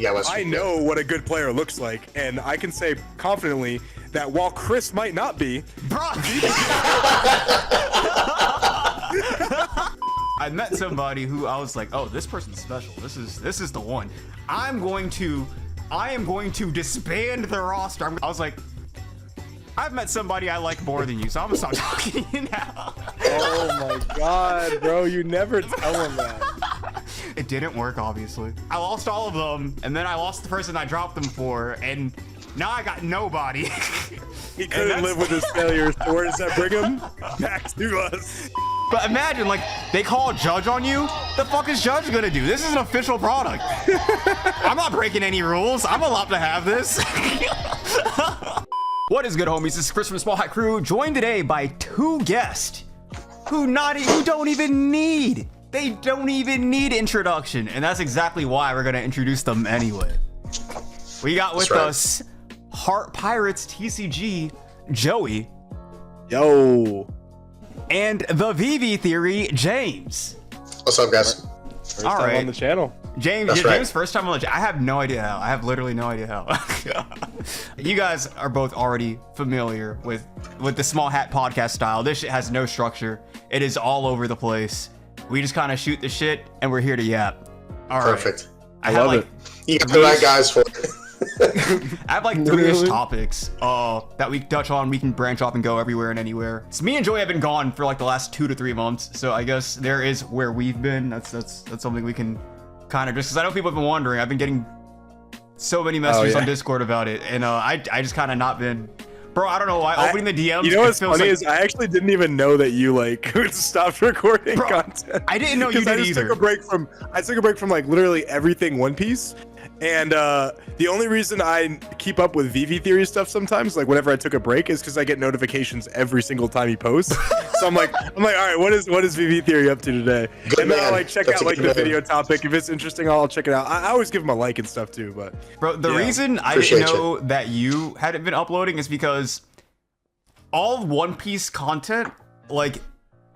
I know what a good player looks like, and I can say confidently that while Chris might not be, I met somebody who I was like, oh, this person's special. This is the one. I am going to disband the roster. I was like, I've met somebody I like more than you, so I'm gonna stop talking to you now. Oh my god, bro, you never tell him that. It didn't work, obviously. I lost all of them, and then I lost the person I dropped them for, and now I got nobody. He couldn't live with his failures, so where does that bring him? Back to us. But imagine, like, they call a judge on you. The fuck is judge gonna do? This is an official product. I'm not breaking any rules. I'm allowed to have this. What is good, homies? This is Chris from Small Hat Crew, joined today by two guests who don't even need introduction, and that's exactly why we're gonna introduce them anyway. We got with us Heart Pirates TCG Joey. Yo. And the VV Theory James. What's up, guys? First time on the channel. James, first time on the channel. I have no idea how. I have literally no idea how. You guys are both already familiar with the Small Hat podcast style. This shit has no structure. It is all over the place. We just kind of shoot the shit, and we're here to yap. All right. Perfect. I love it. You got the right guys for it. I have like three-ish topics that we touch on. We can branch off and go everywhere and anywhere. So me and Joey have been gone for like the last 2 to 3 months. So I guess there is where we've been. That's something we can kind of just, because I know people have been wondering. I've been getting so many messages on Discord about it, and I just kind of not been. Bro, I don't know why. Opening the DMs. You know what's funny is I actually didn't even know that you like stopped recording content. I didn't know you did either. I took a break from like literally everything One Piece. And the only reason I keep up with VV Theory stuff sometimes, like whenever I took a break, is because I get notifications every single time he posts. So I'm like, all right, what is VV Theory up to today? Good and then man. I'll like check out like the video topic. If it's interesting, I'll check it out. I always give him a like and stuff too. But bro, the reason I didn't know that you hadn't been uploading is because all One Piece content, like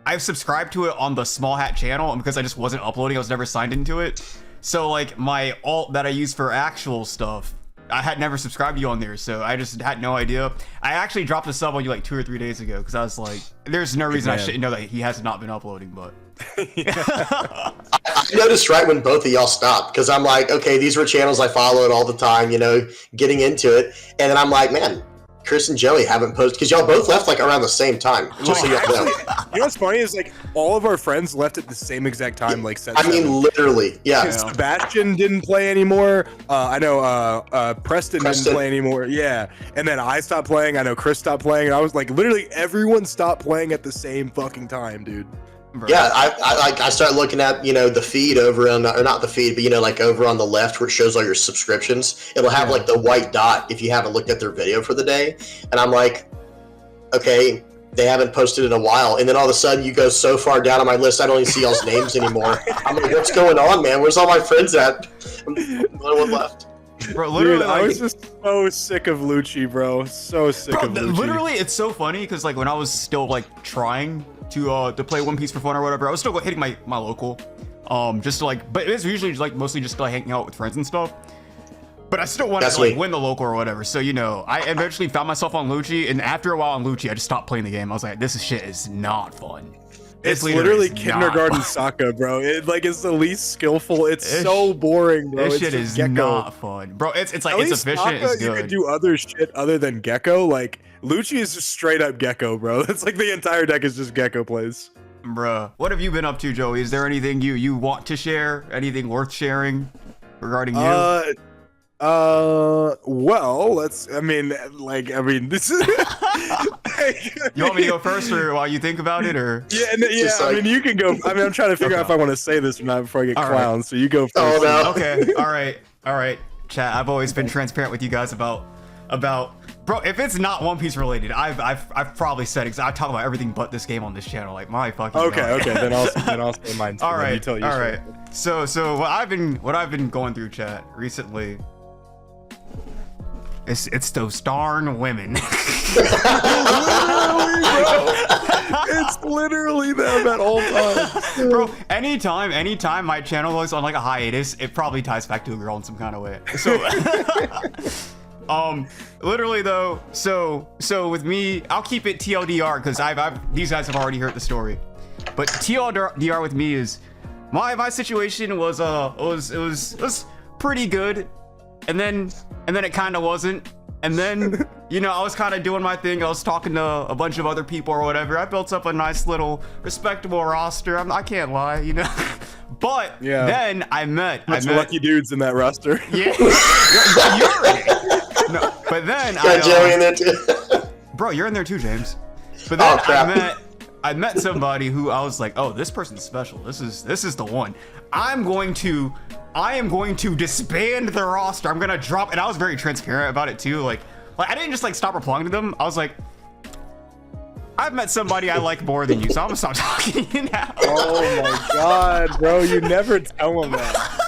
I've subscribed to it on the Small Hat channel, and because I just wasn't uploading, I was never signed into it. So like my alt that I use for actual stuff, I had never subscribed to you on there, so I just had no idea. I actually dropped a sub on you like 2 or 3 days ago because I was like, there's no reason I shouldn't know that he has not been uploading, but. I noticed right when both of y'all stopped, because I'm like, okay, these were channels I followed all the time, you know, getting into it. And then I'm like, man, Chris and Joey haven't posted, because y'all both left like around the same time. Just so y'all know. You know what's funny is like all of our friends left at the same exact time. Like set I mean, literally, yeah. Sebastian didn't play anymore. I know Preston didn't play anymore. Yeah, and then I stopped playing. I know Chris stopped playing. And I was like, literally everyone stopped playing at the same fucking time, dude. Bro. Yeah, I started looking at, you know, the feed over on, or not the feed, but, you know, like over on the left where it shows all your subscriptions. It'll have like the white dot if you haven't looked at their video for the day. And I'm like, okay, they haven't posted in a while. And then all of a sudden you go so far down on my list, I don't even see y'all's names anymore. I'm like, what's going on, man? Where's all my friends at? No one left. Bro, literally, dude, I was just so sick of Lucci, bro. So sick of Lucci. Literally, it's so funny because like when I was still like trying to play One Piece for fun or whatever, I was still hitting my local, just to like, but it was usually just, like mostly just like hanging out with friends and stuff. But I still wanted to like win the local or whatever. So you know, I eventually found myself on Lucci, and after a while on Lucci, I just stopped playing the game. I was like, this shit is not fun. It's literally kindergarten Sokka, bro. It like is the least skillful. It's so boring, bro. This shit is not fun, bro. It's like it's efficient. It's good. You could do other shit other than Gecko. Like Lucci is just straight up Gecko, bro. It's like the entire deck is just Gecko plays. Bruh, what have you been up to, Joey? Is there anything you want to share? Anything worth sharing regarding you? Well, this is. You want me to go first, or while you think about it, or? Yeah, I mean, you can go. I mean, I'm trying to figure out if I want to say this or not before I get clowned. Right. So you go first. Oh no. Okay. All right. Chat. I've always been transparent with you guys about. Bro, if it's not One Piece related, I've probably said I talk about everything but this game on this channel. Like my fucking. Okay. Then I'll say mine too. All right. So what I've been going through, chat, recently. It's those darn women. It's literally them at all times. Bro, anytime my channel is on like a hiatus, it probably ties back to a girl in some kind of way. So literally though, so with me, I'll keep it TLDR because these guys have already heard the story. But TLDR with me is my situation was it was pretty good, and then it kind of wasn't. And then, you know, I was kind of doing my thing. I was talking to a bunch of other people or whatever. I built up a nice little respectable roster. I can't lie, you know. But then I met lucky dudes in that roster. Yeah. No, but then got Joey in there too. Bro, you're in there too, James. But then I met somebody who I was like, oh, this person's special. This is the one. I am going to disband the roster. I'm gonna drop, and I was very transparent about it too. Like I didn't just like stop replying to them. I was like, I've met somebody I like more than you, so I'm gonna stop talking to you now. Oh my god, bro, you never tell them that.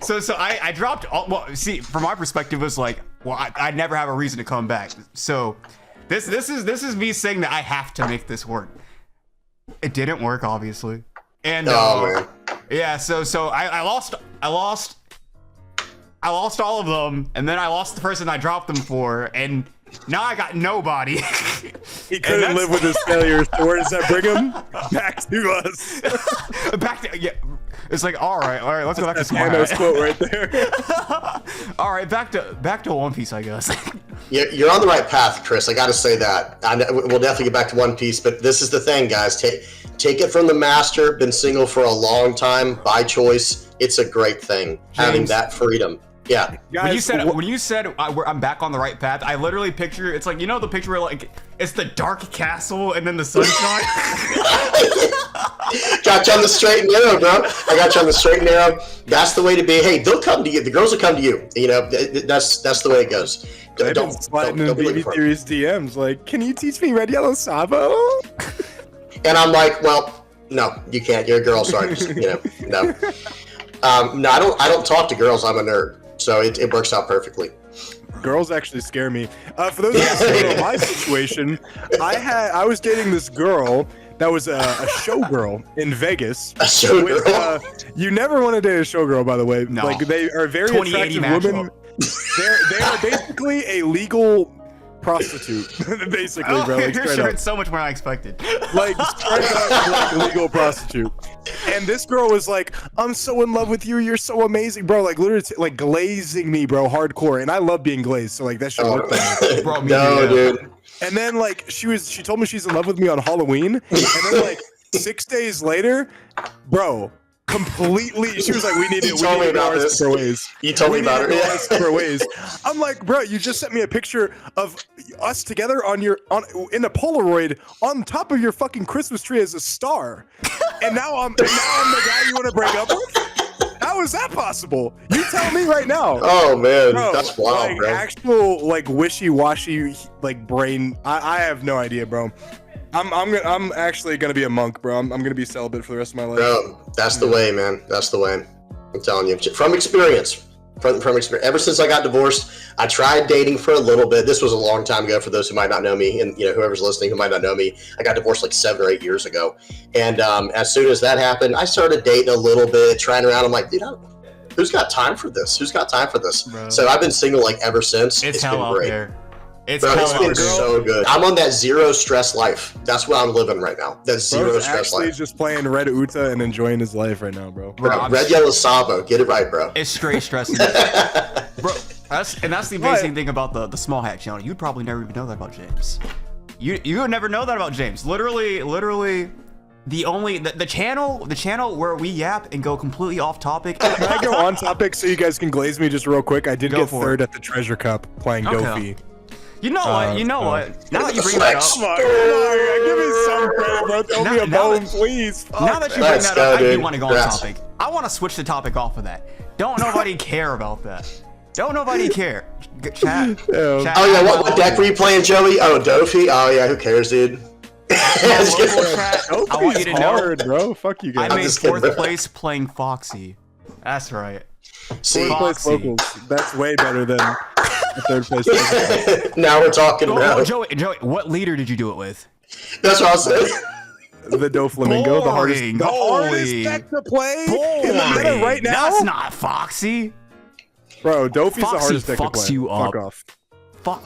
So I dropped all, well, see, from my perspective, it was like, well, I never have a reason to come back. So this is me saying that I have to make this work. It didn't work, obviously. And yeah, so I lost all of them, and then I lost the person I dropped them for, and now I got nobody. He couldn't live with his failures. So where does that bring him? Back to us. Back to, yeah. It's like, all right, let's go back to Thanos quote right there. All right, back to One Piece, I guess. You're on the right path, Chris. I got to say that. We'll definitely get back to One Piece, but this is the thing, guys. Take it from the master. Been single for a long time by choice. It's a great thing, having that freedom. Yeah. Guys, when you said I'm back on the right path, I literally picture, it's like, you know the picture where like it's the dark castle and then the sunshine. Got you on the straight and narrow, bro. I got you on the straight and narrow. That's the way to be. Hey, they'll come to you. The girls will come to you. You know, that's the way it goes. Don't be looking for Theory's DMs like, can you teach me Red Yellow Sabo? And I'm like, well, no, you can't. You're a girl. Sorry, no. No, I don't talk to girls. I'm a nerd. So it works out perfectly. Girls actually scare me. For those of you who don't know my situation, I was dating this girl that was a showgirl in Vegas. A showgirl? You never want to date a showgirl, by the way. No. Like, they are very attractive women. They are basically a legal prostitute, basically, bro. Like, you're sure it's so much more than I expected. Like, straight up, like, legal prostitute. And this girl was like, I'm so in love with you. You're so amazing, bro. Like, literally, like, glazing me, bro, hardcore. And I love being glazed, so, like, that shit worked on me. Bro, no, dude. And then, like, she told me she's in love with me on Halloween. And then, like, 6 days later, bro, completely, she was like, we need to go our separate ways. You told me about it. Separate ways. I'm like, bro, you just sent me a picture of us together in a Polaroid on top of your fucking Christmas tree as a star, and now I'm the guy you want to break up with? How is that possible? You tell me right now. Oh man, bro, that's wild, like, bro. Actual like wishy-washy like brain. I have no idea, bro. I'm actually gonna be a monk, bro. I'm gonna be celibate for the rest of my life. Bro, that's the way, man. That's the way. I'm telling you, from experience. From experience. Ever since I got divorced, I tried dating for a little bit. This was a long time ago. For those who might not know me, and whoever's listening who might not know me, I got divorced like 7 or 8 years ago. And as soon as that happened, I started dating a little bit, trying around. I'm like, dude, who's got time for this? Who's got time for this? Bro. So I've been single like ever since. It's been hell great. Out there. It's been so good. I'm on that zero stress life. That's what I'm living right now. That zero stress life. He's just playing Red Uta and enjoying his life right now, bro. Red Yellow Sabo. Get it right, bro. It's straight stress. Bro, that's the amazing thing about the small hat channel. You'd probably never even know that about James. You would never know that about James. Literally the channel where we yap and go completely off topic. Can I go on topic so you guys can glaze me just real quick? I did get third at the Treasure Cup playing Dofi. You know what? Now that you bring that up, give me some credit, bro. Throw me a bone, please. Now that you bring that up, I do want to go on topic. I want to switch the topic off of that. Don't nobody care about that. Don't nobody care. Chat. Oh yeah, what deck were you playing, Joey? Oh, Dofi. Oh yeah, who cares, dude? I want you to know, bro. Fuck you guys. I made fourth place playing Foxy. That's right. See, fourth place locals. That's way better than a third place. Now we're talking, bro. Joey, what leader did you do it with? That's what I said. The Doflamingo, the hardest Holy. deck to play in the meta right now. That's not Foxy. Bro, Dofi's the Foxy hardest deck to fucks play. you up. Fuck off.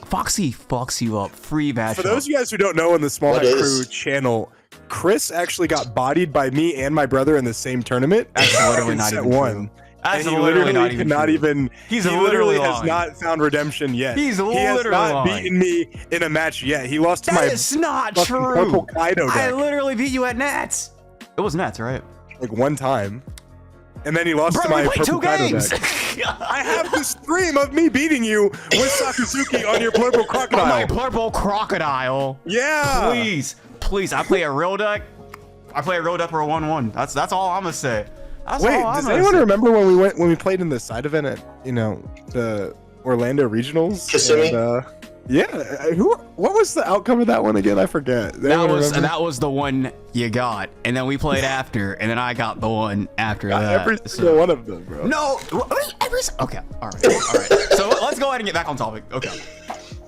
Foxy fucks you up. Free matchup. For those of you guys who don't know, on the Small Hat Crew channel, Chris actually got bodied by me and my brother in the same tournament. That's literally not even true. And he literally not even. He's he literally literally has not found redemption yet. He's literally he has not lying. beaten me in a match yet. He lost to my. That is not fucking true. Purple Kaido deck. I literally beat you at Nats. It was Nats, right? Like one time. And then he lost Bro, to my we played Purple 2 Kaido games. deck. I have the stream of me beating you with Sakazuki on your Purple Crocodile. My Purple Crocodile. Yeah. Please. I play a real deck. I play a real deck for a 1-1. That's all I'm gonna say. Wait, does anyone remember when we played in the side event at the Orlando Regionals? Kissimmee? Yeah. What was the outcome of that one again? I forget. That was the one you got, and then we played after, and then I got the one after that. Every single one of them, bro. No, okay, all right. So let's go ahead and get back on topic. Okay,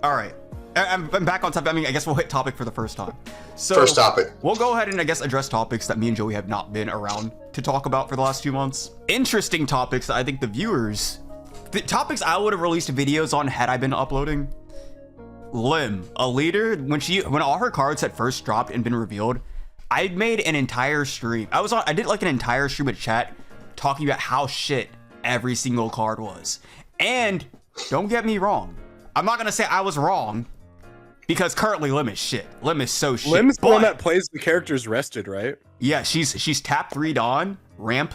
all right. I'm back on topic. I mean, I guess we'll hit topic for the first time. So First topic. We'll go ahead and I guess address topics that me and Joey have not been around to talk about for the last 2 months. Interesting topics that I think the topics I would have released videos on had I been uploading. Lim, a leader, when all her cards had first dropped and been revealed, I made an entire stream. I did like an entire stream of chat talking about how shit every single card was. And don't get me wrong, I'm not gonna say I was wrong, because currently Lim is shit. Lim is so shit. Lim's the one that plays the characters rested, right? Yeah, she's tap 3 Dawn, ramp,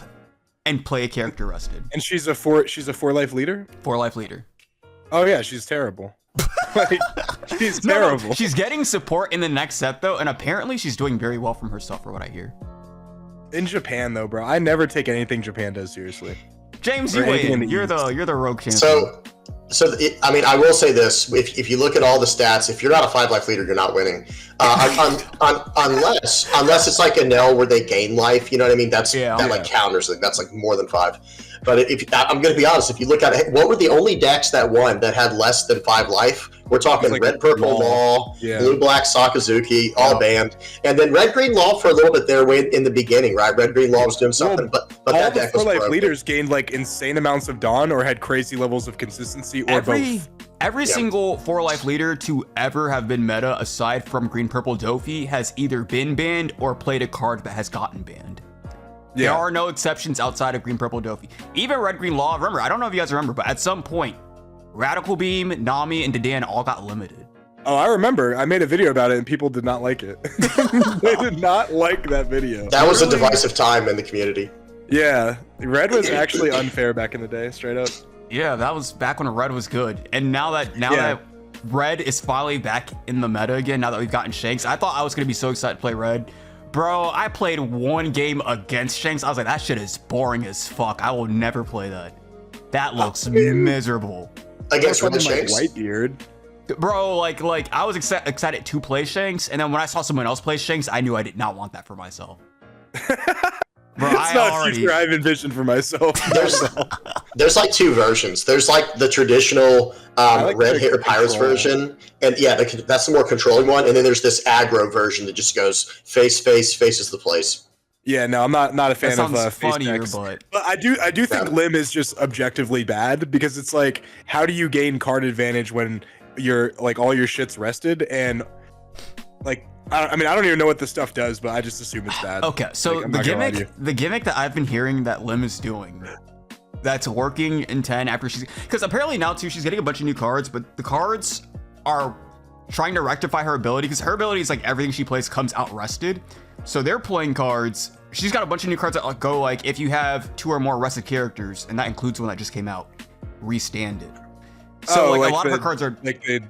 and play a character rested. And she's a 4-life leader? 4-life leader. Oh yeah, she's terrible. Like, she's terrible. No, she's getting support in the next set though, and apparently she's doing very well from herself for what I hear. In Japan though, bro, I never take anything Japan does seriously. James, you weigh in. You're the rogue champion. I mean, I will say this: if you look at all the stats, if you're not a 5-life leader, you're not winning. Unless it's like a Nell where they gain life, you know what I mean? Like counters it. That's like more than 5. But I'm going to be honest, if you look at it, what were the only decks that won that had less than 5 life? We're talking like red, purple, Law, blue, black, Sakazuki, all banned, and then red, green, Law for a little bit there in the beginning, right? Red, green, Law was doing something, but all that the deck was 4-life broken. leaders gained like insane amounts of Dawn or had crazy levels of consistency or both. Every single 4-life leader to ever have been meta, aside from green, purple, Dofi, has either been banned or played a card that has gotten banned. There are no exceptions outside of green, purple, Dofi. Even red, green, Law. Remember, I don't know if you guys remember, but at some point, Radical Beam, Nami, and Dadan all got limited. Oh, I remember. I made a video about it and people did not like it. They did not like that video. That was a divisive time in the community. Yeah, red was actually unfair back in the day, straight up. Yeah, that was back when red was good. And now that red is finally back in the meta again, now that we've gotten Shanks, I thought I was going to be so excited to play red. Bro, I played 1 game against Shanks. I was like, that shit is boring as fuck. I will never play that. That looks miserable. Against red like Shanks? Whitebeard. Bro, like I was excited to play Shanks, and then when I saw someone else play Shanks, I knew I did not want that for myself. Bro, It's not a future I've envisioned for myself. There's like 2 versions. There's like the traditional red hair pirates version, and that's the more controlling one. And then there's this aggro version that just goes faces the place. Yeah, no, I'm not a fan of face funnier, decks. but I do think Lim is just objectively bad because it's like, how do you gain card advantage when you're like all your shit's rested and like I mean I don't even know what this stuff does, but I just assume it's bad. Okay, so like, the gimmick that I've been hearing that Lim is doing that's working in 10 after because apparently now too she's getting a bunch of new cards, but the cards are trying to rectify her ability because her ability is like everything she plays comes out rested. So they're playing cards. She's got a bunch of new cards that go like if you have 2 or more rested characters, and that includes one that just came out, restand it. So like a lot of her cards are like the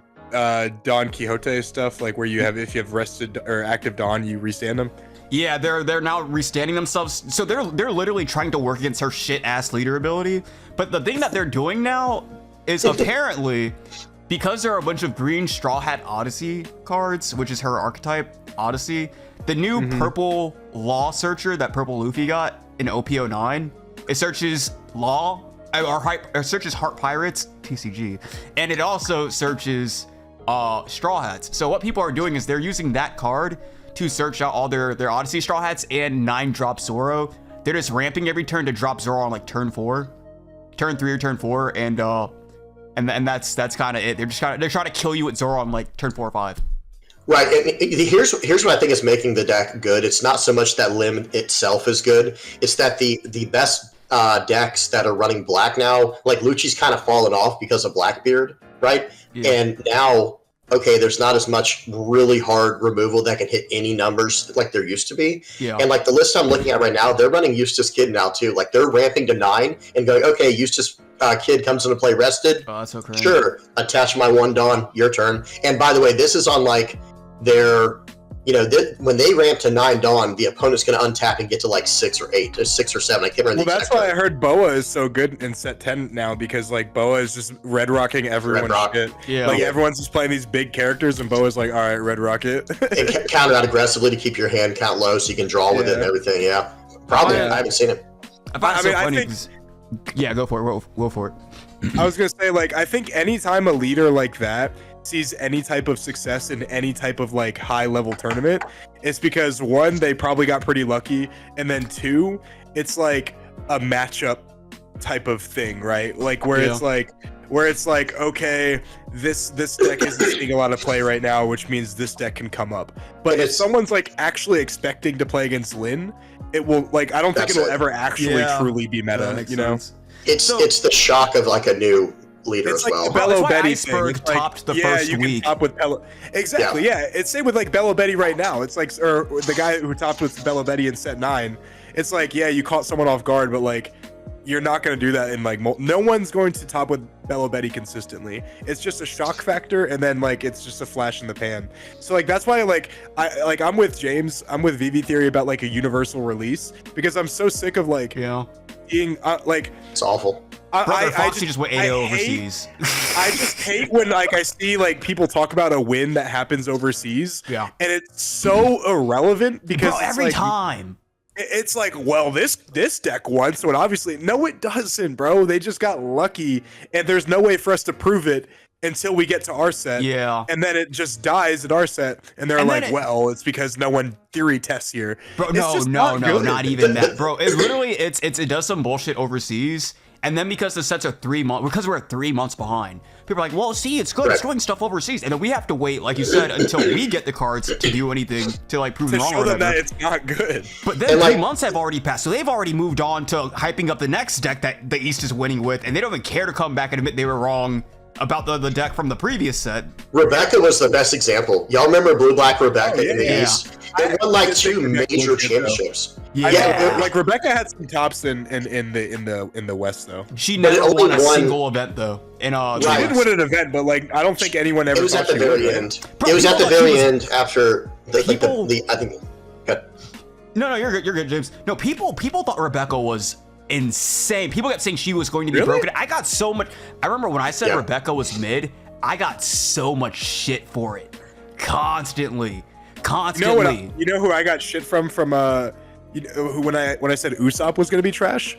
Don Quixote stuff, like where you have if you have rested or active Dawn, you restand them. Yeah, they're now restanding themselves. So they're literally trying to work against her shit ass leader ability. But the thing that they're doing now is apparently because there are a bunch of green Straw Hat Odyssey cards, which is her archetype Odyssey. The new purple Law searcher that Purple Luffy got in OP09, it searches Law or searches Heart Pirates TCG, and it also searches straw hats. So what people are doing is they're using that card to search out all their Odyssey straw hats and 9 drop Zoro. They're just ramping every turn to drop Zoro on like turn 4, turn 3 or turn 4, and that's kind of it. They're trying to kill you with Zoro on like turn 4 or 5. Right. And here's what I think is making the deck good. It's not so much that Lim itself is good. It's that the best decks that are running black now, like Lucci's kind of fallen off because of Blackbeard, right? Yeah. And now, okay, there's not as much really hard removal that can hit any numbers like there used to be. Yeah. And like the list I'm looking at right now, they're running Eustace Kid now too. Like they're ramping to 9 and going, okay, Eustace Kid comes into play rested. Oh, that's so crazy. Sure, attach my 1 Dawn, your turn. And by the way, this is on like their, you know, when they ramp to 9 Dawn, the opponent's going to untap and get to like 6 or 8 or 6 or 7. I can't remember. Well, that's why I heard Boa is so good in set 10 now, because like Boa is just red rocking everyone's shit. Yeah. Like everyone's just playing these big characters, and Boa's like, all right, red rock it. And counter out aggressively to keep your hand count low so you can draw with it and everything. Yeah, probably. I haven't seen it. I think. Yeah, go for it. Go for it. I was gonna say, like, I think anytime a leader like that sees any type of success in any type of like high level tournament, it's because 1, they probably got pretty lucky, and then 2, it's like a matchup type of thing, right? Like where it's like, okay, this deck isn't seeing a lot of play right now, which means this deck can come up. But if someone's like actually expecting to play against Lin, it will, like, I don't think it'll ever actually truly be meta, you know? It's the shock of like a new leader as well. It's like the Bello Betty thing. Topped the first week. Top with Bello. Exactly, yeah. It's same with like Bello Betty right now. It's like, or the guy who topped with Bello Betty in set 9. It's like, yeah, you caught someone off guard, but like, you're not going to do that in like, no one's going to top with Bello Betty consistently. It's just a shock factor, and then like, it's just a flash in the pan. So like, that's why like, I'm with James, I'm with VV Theory about like a universal release, because I'm so sick of like, being like, it's awful. I just went 8 overseas. I just hate when like I see like people talk about a win that happens overseas. Yeah. And it's so irrelevant because every time it's like, well, this deck won, so it obviously, no, it doesn't, bro. They just got lucky, and there's no way for us to prove it until we get to our set. Yeah. And then it just dies at our set, and they're like, well, it's because no one theory tests here. Bro, no, not even that, bro. It literally, it does some bullshit overseas. And then because the sets are 3 months, because we're 3 months behind, people are like, well, see, it's good. It's doing stuff overseas. And then we have to wait, like you said, until we get the cards to do anything to like prove wrong or whatever. That it's not good. But then 3 months have already passed. So they've already moved on to hyping up the next deck that the East is winning with. And they don't even care to come back and admit they were wrong about the deck from the previous set. Rebecca was the best example. Y'all remember Blue-Black Rebecca in the East? They won like 2 major championships. Yeah, like Rebecca had some tops in the West though. She never won a single event though. She did win an event, but like I don't think anyone ever. It was at the very end. It was at the very end after I think. No, you're good, James. No, people thought Rebecca was insane. People kept saying she was going to be broken. I got so much. I remember when I said Rebecca was mid, I got so much shit for it, constantly. You know who I got shit from when I said Usopp was gonna be trash?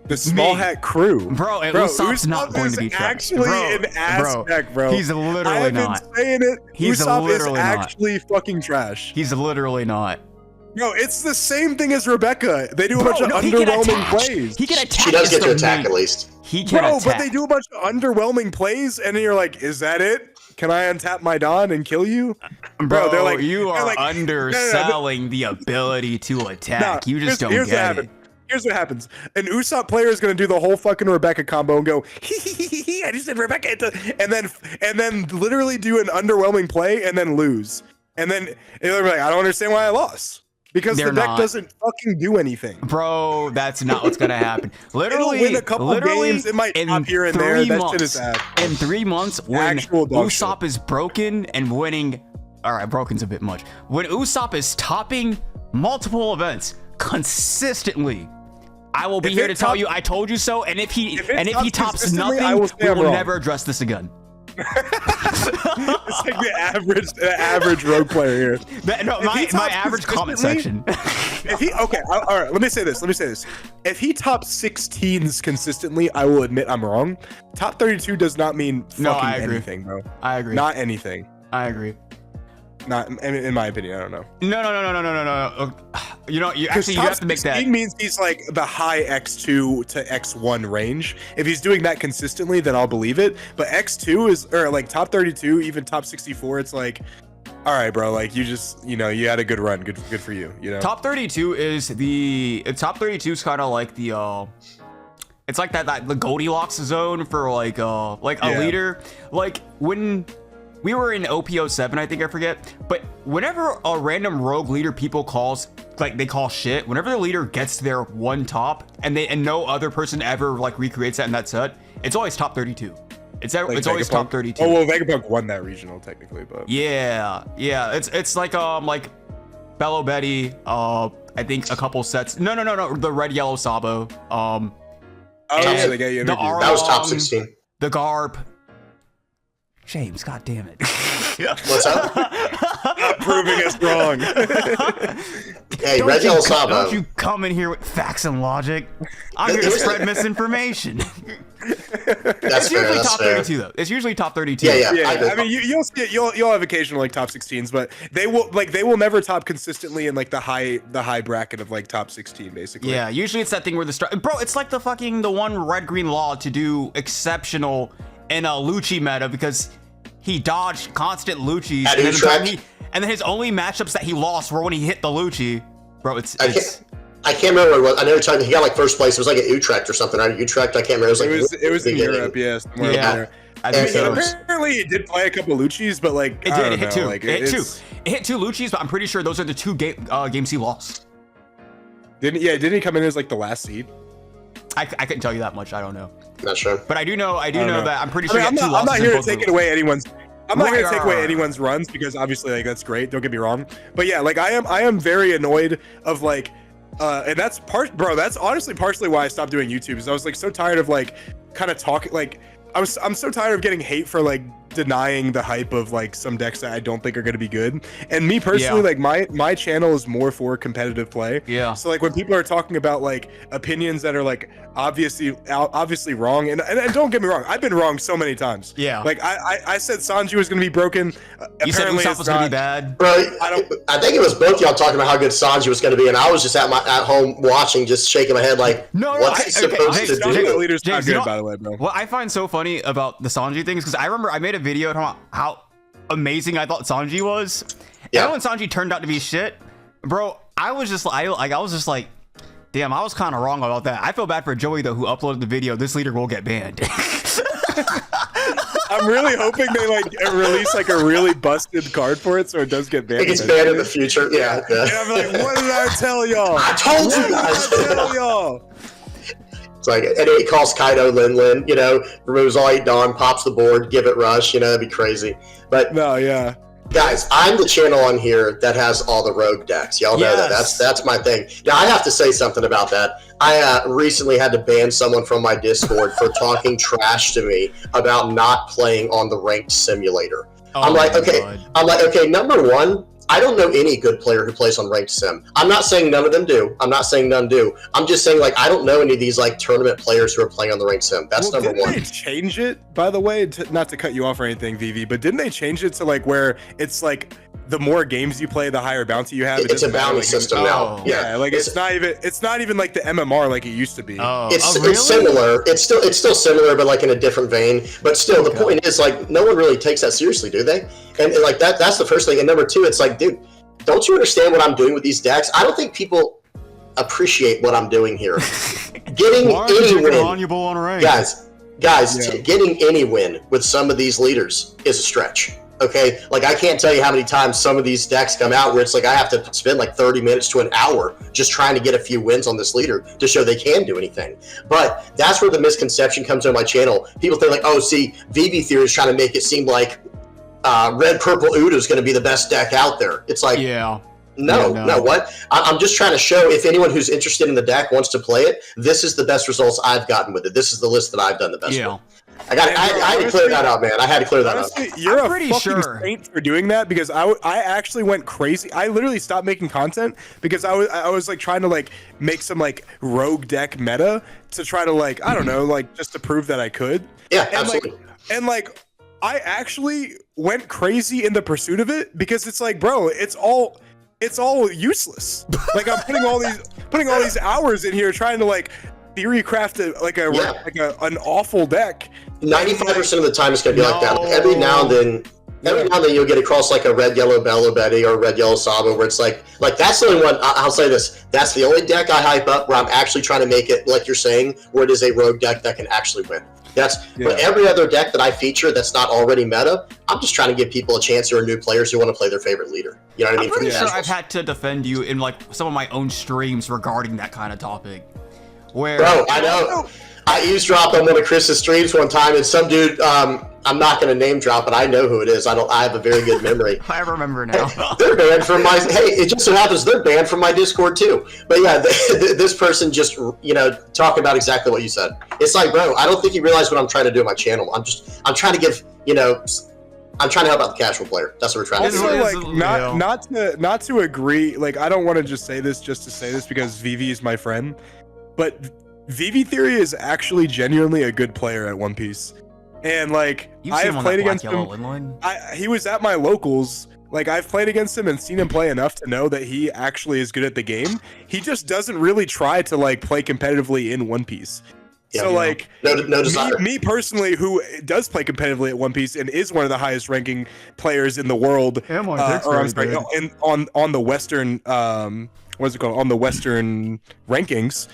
The small hat crew, bro. Usopp's not going to be trash. Actually, an ass deck, bro. He's literally not. I've been saying it. Usopp is actually fucking trash. He's literally not. No, it's the same thing as Rebecca. They do a bunch of underwhelming plays. He can attack. She does get to attack at least. He can attack. But they do a bunch of underwhelming plays, and then you're like, is that it? Can I untap my Dawn and kill you? Bro, they're like, you are underselling the ability to attack. You just don't get it. Here's what happens. An Usopp player is going to do the whole fucking Rebecca combo and go, I just said Rebecca, and then literally do an underwhelming play and then lose. And then they're like, I don't understand why I lost. Because the deck doesn't fucking do anything. Bro, that's not what's gonna happen. Literally, it'll win a couple games. It might pop here and there. That shit is ass. In 3 months, when Usopp is broken and winning, all right, broken's a bit much. When Usopp is topping multiple events consistently, I will be here to tell you I told you so. And if he tops nothing, we will never address this again. It's like the average rogue player here. My average comment section. If he all right, let me say this. If he top 16s consistently, I will admit I'm wrong. Top 32 does not mean fucking anything, bro. I agree. Not anything. I agree. Not in my opinion. I don't know. No. You have to make that. 16 means he's like the high X2 to X1 range. If he's doing that consistently, then I'll believe it. But X2 or like top 32, even top 64, it's like, all right, bro. Like you just, you had a good run. Good for you. Top 32 is kind of like the it's like that the Goldilocks zone for like a leader. Like when we were in OP07, I think, I forget. But whenever a random rogue leader people call shit, whenever the leader gets to their one top and no other person ever like recreates that in that set, it's always top 32. It's always top 32. Oh well, Vegapunk won that regional technically, but yeah. It's like Bello Betty. I think a couple sets. No. The red yellow Sabo. They got you that was top 16. The Garb. James, god damn it. What's up? Proving us wrong. Hey, Red Yellow Sabo. Don't you come in here with facts and logic. I'm here to spread misinformation. That's usually fair, top 32 though. It's usually top 32. Yeah. I mean, you'll see it. You'll have occasional like top 16s, but they will never top consistently in like the high bracket of like top 16 basically. Yeah, usually it's that thing where bro, it's like the one red green law to do exceptional in a Lucci meta because he dodged constant Luccis, and then his only matchups that he lost were when he hit the Lucci. Bro, I can't remember what it was. I know you're talking. He got like first place. It was like at Utrecht or something. Right? Utrecht. I can't remember. It was in Europe. Yes. Yeah. I think so. Apparently, it did play a couple Luccis, but like it did. It hit two. Like, it hit two Luccis, but I'm pretty sure those are the two games he lost. Didn't he come in as like the last seed? I couldn't tell you that much. I don't know. Not sure. But I do know that I'm pretty sure. I'm not here to take away anyone's. I'm not going to take away anyone's runs because obviously like that's great. Don't get me wrong. But yeah, like I am very annoyed of like, and that's honestly partially why I stopped doing YouTube is I was like so tired of like kind of talking like I'm so tired of getting hate for like denying the hype of like some decks that I don't think are going to be good. And me personally, like my channel is more for competitive play. Yeah. So like when people are talking about like opinions that are like obviously wrong, and don't get me wrong, I've been wrong so many times. Yeah. Like I said Sanji was going to be broken. You said Usopp was going to be bad. Bro, I think it was both y'all talking about how good Sanji was going to be, and I was just at home watching, just shaking my head like, what's he supposed to do? That leader's not good, by the way, bro. What I find so funny about the Sanji thing is because I remember I made a video talking about how amazing I thought Sanji was. Yeah. And when Sanji turned out to be shit, bro, I was just like, damn, I was kind of wrong about that. I feel bad for Joey though, who uploaded the video. This leader will get banned. I'm really hoping they like release like a really busted card for it, so it does get banned. It gets banned in the future. Yeah. And I'm like, what did I tell y'all? I told you guys. What did I tell y'all? It's like, and he calls Kaido Lin, removes all 8 Dawn, pops the board, give it Rush, that'd be crazy. But no, yeah. Guys, I'm the channel on here that has all the rogue decks. Y'all know that. That's my thing. Now, I have to say something about that. I recently had to ban someone from my Discord for talking trash to me about not playing on the ranked simulator. I'm like, okay, number one, I don't know any good player who plays on ranked sim. I'm not saying none of them do. I'm not saying none do. I'm just saying like I don't know any of these like tournament players who are playing on the ranked sim. That's number one. Didn't they change it, by the way, not to cut you off or anything, VV, but didn't they change it to like where it's like the more games you play, the higher bounty you have? It's a bounty system now. Yeah, like it's not even like the MMR like it used to be. It's similar. It's still similar, but like in a different vein. But still, the point is like no one really takes that seriously, do they? And like that's the first thing. And number two, it's like, dude, don't you understand what I'm doing with these decks? I don't think people appreciate what I'm doing here. Getting any win, guys, getting any win with some of these leaders is a stretch. Okay, like I can't tell you how many times some of these decks come out where it's like I have to spend like 30 minutes to an hour just trying to get a few wins on this leader to show they can do anything. But that's where the misconception comes on my channel. People think like, oh, see, VV Theory is trying to make it seem like Red Purple Uda is going to be the best deck out there. It's like, no, what? I'm just trying to show if anyone who's interested in the deck wants to play it, this is the best results I've gotten with it. This is the list that I've done the best with. I had to clear that up, man. I had to clear that honestly, up. You're I'm a pretty fucking sure. saint for doing that because I actually went crazy. I literally stopped making content because I was like trying to like make some like rogue deck meta to try to like, I don't know, like just to prove that I could. Yeah, And absolutely. like I actually went crazy in the pursuit of it because it's like, bro, it's all useless. Like I'm putting all these hours in here trying to like theory craft an awful deck. 95% of the time it's gonna be like that. Like every now and then you'll get across like a red yellow Bella Betty or a red yellow Saba where it's like that's the only one. I'll say this: that's the only deck I hype up where I'm actually trying to make it like you're saying, where it is a rogue deck that can actually win. But every other deck that I feature that's not already meta, I'm just trying to give people a chance who are new players who want to play their favorite leader. You know what I mean? I'm pretty sure I've had to defend you in like some of my own streams regarding that kind of topic. Where, bro, I know. I eavesdropped on one of Chris's streams one time, and some dude, I'm not going to name drop, but I know who it is. I have a very good memory. I remember now. They're banned from my. Hey, it just so happens they're banned from my Discord too. But yeah, this person just talking about exactly what you said. It's like, bro, I don't think you realize what I'm trying to do on my channel. I'm trying to give I'm trying to help out the casual player. That's what we're trying to do. Also, like not to agree. Like I don't want to just say this just to say this because Vivi is my friend, but Vivi Theory is actually genuinely a good player at One Piece. And like I have played against him. He was at my locals. Like I've played against him and seen him play enough to know that he actually is good at the game. He just doesn't really try to like play competitively in One Piece. Yeah, so like no desire. Me personally, who does play competitively at One Piece and is one of the highest ranking players in the world, on the Western what's it called? On the Western rankings,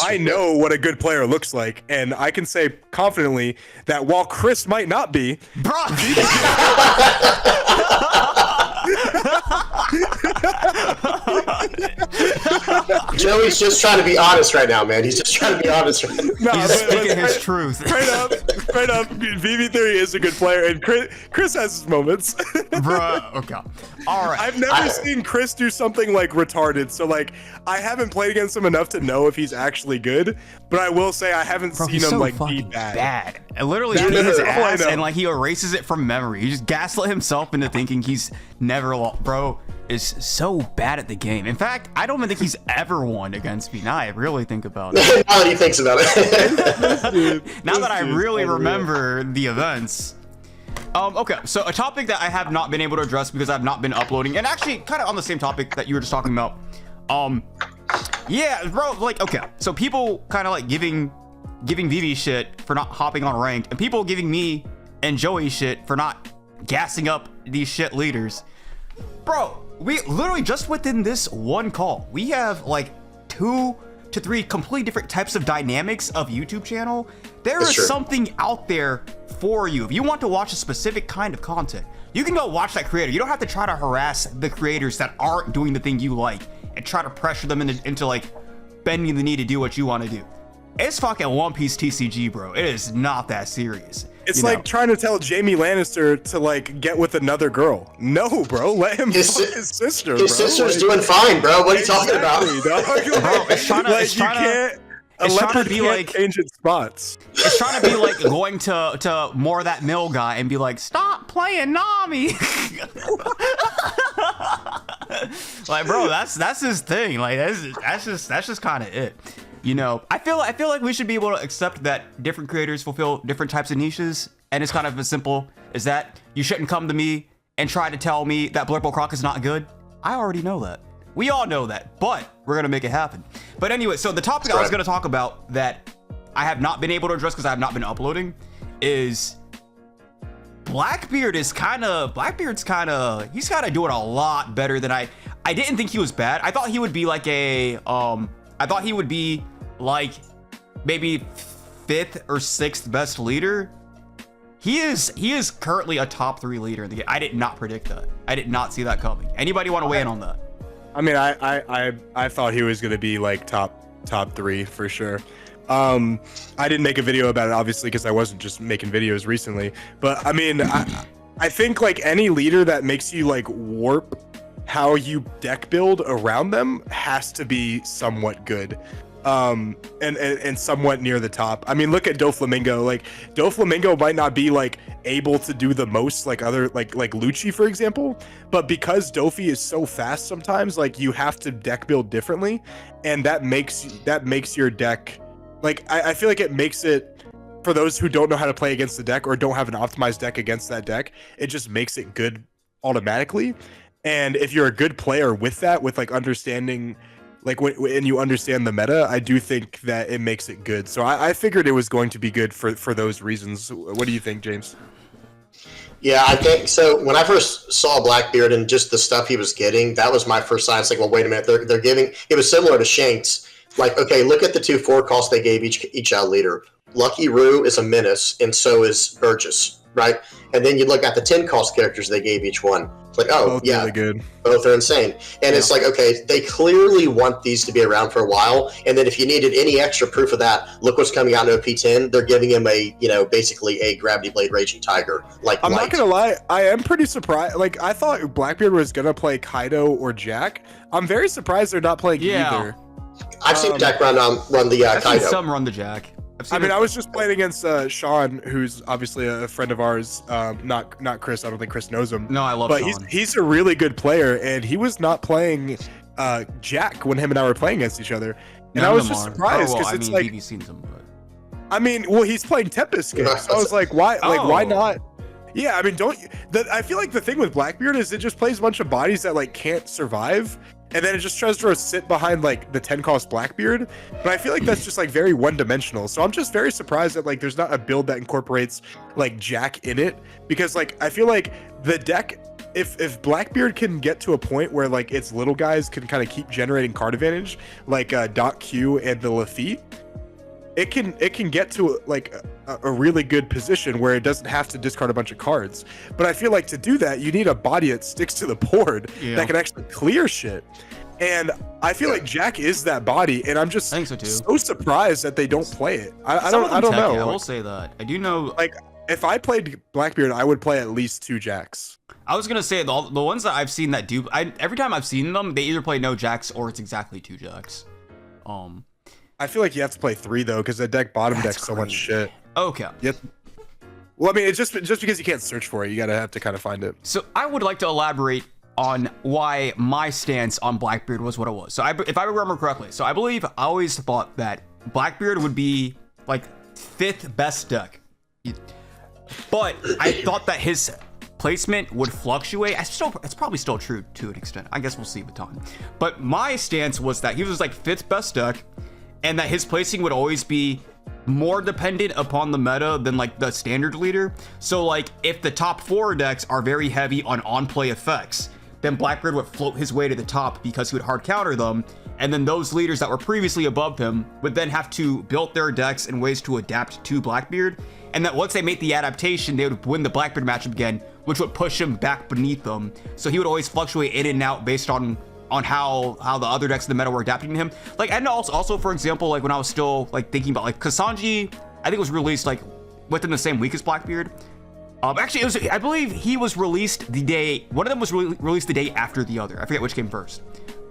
I know what a good player looks like, and I can say confidently that while Chris might not be, Joey's just trying to be honest right now, man. He's just trying to be honest right now. He's speaking his truth. Straight up, Vivi Theory is a good player, and Chris has his moments. Bruh, okay. All right. I've never seen Chris do something like retarded, so like I haven't played against him enough to know if he's actually good, but I will say I haven't seen him like be bad. And literally beat his ass and like he erases it from memory. He just gaslit himself into thinking he's never lost. Bro is so bad at the game. In fact, I don't even think he's ever won against me. Now I really think about it. Now that he thinks about it. Now that I really remember the events. Okay, so a topic that I have not been able to address because I've not been uploading, and actually kind of on the same topic that you were just talking about. Yeah, bro, like, okay, so people kind of like giving Vivi shit for not hopping on ranked, and people giving me and Joey shit for not gassing up these shit leaders. Bro, we literally just within this one call, we have like 2 to 3 completely different types of dynamics of YouTube channel. There is something out there for you. If you want to watch a specific kind of content, you can go watch that creator. You don't have to try to harass the creators that aren't doing the thing you like and try to pressure them into like bending the knee to do what you want to do. It's fucking One Piece TCG, bro. It is not that serious. It's like trying to tell Jaime Lannister to like get with another girl. No, bro, let him fuck his sister. His sister's doing fine, bro. What are you talking about? Bro, it's trying to be like changing spots. It's trying to be like going to more of that mill guy and be like, stop playing Nami. Like, bro, that's his thing. Like that's just kind of it. You know, I feel like we should be able to accept that different creators fulfill different types of niches, and it's kind of as simple as that. You shouldn't come to me and try to tell me that Blurple Croc is not good. I already know that. We all know that, but we're gonna make it happen. But anyway, so the topic I was gonna talk about that I have not been able to address because I have not been uploading is Blackbeard. He's kind of doing a lot better than I didn't think he was bad. I thought he would be like like maybe 5th or 6th best leader. He is currently a top 3 leader in the game. I did not predict that. I did not see that coming. Anybody want to weigh in on that? I mean, I thought he was gonna be like top 3 for sure. I didn't make a video about it obviously because I wasn't just making videos recently. But I mean, I think like any leader that makes you like warp how you deck build around them has to be somewhat good. and somewhat near the top. I mean, look at Doflamingo. Like Doflamingo might not be like able to do the most like other like Lucci, for example, but because Dofi is so fast sometimes, like you have to deck build differently, and that makes your deck like I feel like it makes it, for those who don't know how to play against the deck or don't have an optimized deck against that deck, it just makes it good automatically. And if you're a good player with that, with like understanding, like when you understand the meta, I do think that it makes it good. So I figured it was going to be good for those reasons. What do you think, James? Yeah, I think so. When I first saw Blackbeard and just the stuff he was getting, that was my first sign. It's like, well, wait a minute, they're giving. It was similar to Shanks. Like, okay, look at the 2 4 costs they gave each leader. Lucky Roo is a menace, and so is Burgess, right? And then you look at the 10 cost characters they gave each one. It's like, oh, both yeah, really good. Both are insane. And it's like, okay, they clearly want these to be around for a while. And then if you needed any extra proof of that, look what's coming out in OP10. They're giving him a, basically a Gravity Blade Raging Tiger. Like, I'm not gonna lie, I am pretty surprised. Like, I thought Blackbeard was gonna play Kaido or Jack. I'm very surprised they're not playing either. I've seen Jack run the I've Kaido. seen some run the Jack. I mean, I was just playing against Sean, who's obviously a friend of ours. Not Chris. I don't think Chris knows him. No, I love but Sean. He's a really good player, and he was not playing Jack when him and I were playing against each other. And I was just surprised because it's like, seen some, but... I mean, well, he's playing Tempest Skin, so I was like, why? Like, why not? Yeah, I mean, I feel like the thing with Blackbeard is it just plays a bunch of bodies that like can't survive. And then it just tries to sit behind like the 10 cost Blackbeard, but I feel like that's just like very one-dimensional. So I'm just very surprised that like there's not a build that incorporates like Jack in it, because like I feel like the deck, if Blackbeard can get to a point where like its little guys can kind of keep generating card advantage, like Doc Q and the Lafitte, it can get to like a really good position where it doesn't have to discard a bunch of cards. But I feel like to do that, you need a body that sticks to the board that can actually clear shit. And I feel like Jack is that body, and I'm just so surprised that they don't play it. I don't know. I will say that. I do know, like, if I played Blackbeard, I would play at least 2 Jacks. I was gonna say the ones that I've seen that do, every time I've seen them, they either play no Jacks or it's exactly 2 Jacks. I feel like you have to play 3 though, because the deck bottom decks so much shit. Okay. Yep. Well, I mean, it's just because you can't search for it, you have to kind of find it. So I would like to elaborate on why my stance on Blackbeard was what it was. So if I remember correctly, so I believe I always thought that Blackbeard would be like 5th best deck, but I thought that his placement would fluctuate. It's probably still true to an extent. I guess we'll see with time. But my stance was that he was like 5th best deck, and that his placing would always be more dependent upon the meta than like the standard leader. So like if the top 4 decks are very heavy on play effects, then Blackbeard would float his way to the top because he would hard counter them. And then those leaders that were previously above him would then have to build their decks in ways to adapt to Blackbeard. And that once they made the adaptation, they would win the Blackbeard matchup again, which would push him back beneath them. So he would always fluctuate in and out based on how the other decks in the meta were adapting to him. Like, and also for example, like when I was still like thinking about like Kasanji, I think it was released like within the same week as Blackbeard. Actually, it was, I believe he was released the day, one of them was released the day after the other. I forget which came first,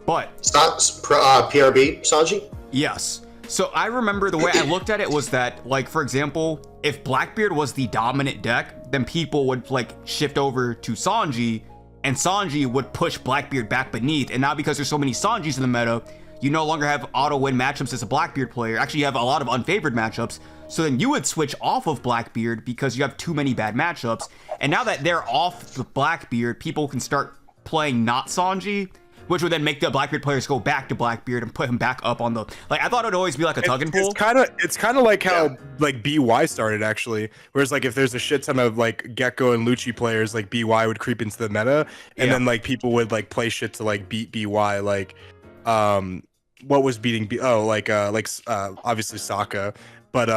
but it's not PRB Sanji. Yes. So I remember the way I looked at it was that, like, for example, if Blackbeard was the dominant deck, then people would like shift over to Sanji, and Sanji would push Blackbeard back beneath. And now because there's so many Sanjis in the meta, you no longer have auto win matchups as a Blackbeard player. Actually, you have a lot of unfavored matchups. So then you would switch off of Blackbeard because you have too many bad matchups. And now that they're off the Blackbeard, people can start playing not Sanji, which would then make the Blackbeard players go back to Blackbeard and put him back up on the, like, I thought it would always be like a tug and pull. It's kind of like how like BY started actually, whereas like if there's a shit ton of like Gecko and Lucci players, like BY would creep into the meta, and then like people would like play shit to like beat BY, like what was beating obviously Sokka, but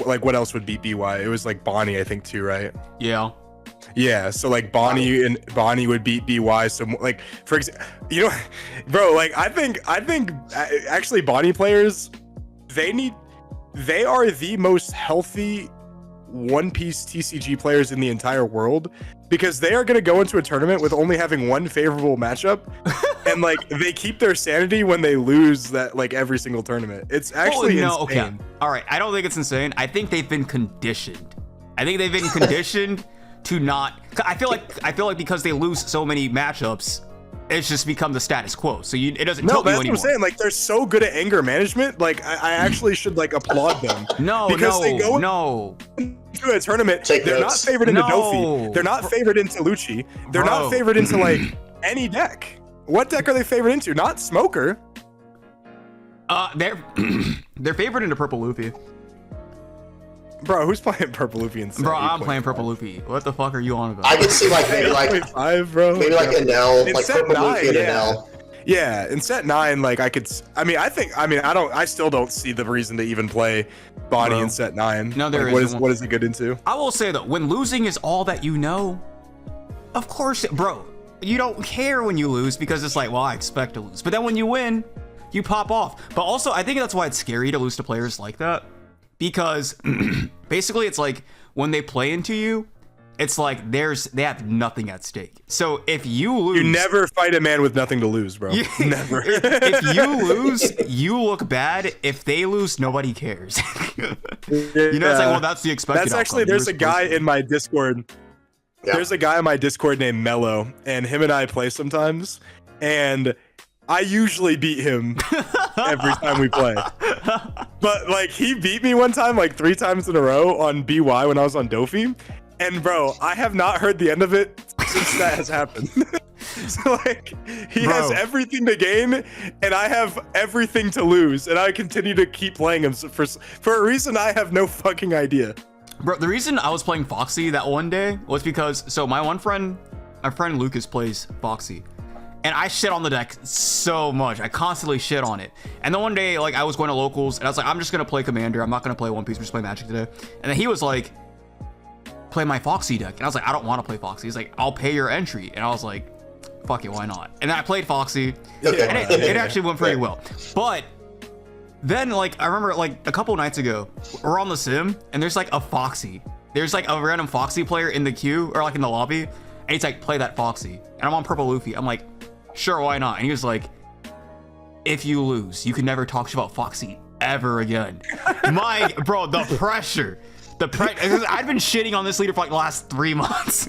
like what else would beat BY? It was like Bonnie, I think, too, right? Yeah, so like Bonnie would beat BY. So like, for example, you know, bro, like I think actually Bonnie players, they are the most healthy One Piece TCG players in the entire world, because they are going to go into a tournament with only having one favorable matchup, and like they keep their sanity when they lose that like every single tournament. It's actually insane. Okay. All right, I don't think it's insane. I think they've been conditioned. To not. I feel like because they lose so many matchups, it's just become the status quo. So it doesn't tilt you anymore. No, that's what I'm saying. Like they're so good at anger management. Like I actually should like applaud them. Because they go into a tournament. They're not favored into Dofi. They're not favored into Lucci. They're not favored into like any deck. What deck are they favored into? Not Smoker. They're favored into Purple Luffy. Bro, who's playing Purple Luffy in set? Bro, I'm playing Purple Luffy. What the fuck are you on about? I can see like maybe like 5, bro. Maybe like Enel, like Purple Luffy and Enel. Yeah, in set 9, like I still don't see the reason to even play Bonnie in set 9. No, there is. What is he good into? I will say that when losing is all that you know, of course, bro, you don't care when you lose because it's like, well, I expect to lose. But then when you win, you pop off. But also, I think that's why it's scary to lose to players like that. Because basically it's like when they play into you, it's like they have nothing at stake. So if you lose, you never fight a man with nothing to lose, bro. Never. If you lose, you look bad. If they lose, nobody cares. It's like, well, that's the expected. That's actually outcome. There's a guy in my Discord. Yeah. There's a guy in my Discord named Mello, and him and I play sometimes, and I usually beat him every time we play. But like he beat me one time like 3 times in a row on BY when I was on Dofi. And bro, I have not heard the end of it since that has happened. So like he has everything to gain and I have everything to lose, and I continue to keep playing him for a reason I have no fucking idea. Bro, the reason I was playing Foxy that one day was because my friend Lucas plays Foxy. And I shit on the deck so much. I constantly shit on it. And then one day, like, I was going to locals, and I was like, I'm just going to play Commander. I'm not going to play One Piece. We're just playing Magic today. And then he was like, play my Foxy deck. And I was like, I don't want to play Foxy. He's like, I'll pay your entry. And I was like, fuck it, why not? And then I played Foxy. And it actually went pretty well. But then, like, I remember, like, a couple nights ago, we're on the sim, and there's, like, a Foxy. There's, like, a random Foxy player in the queue, or, like, in the lobby. And he's like, play that Foxy. And I'm on Purple Luffy. I'm like, sure, why not? And he was like, if you lose, you can never talk shit about Foxy ever again. Bro, the pressure. I've been shitting on this leader for like the last 3 months.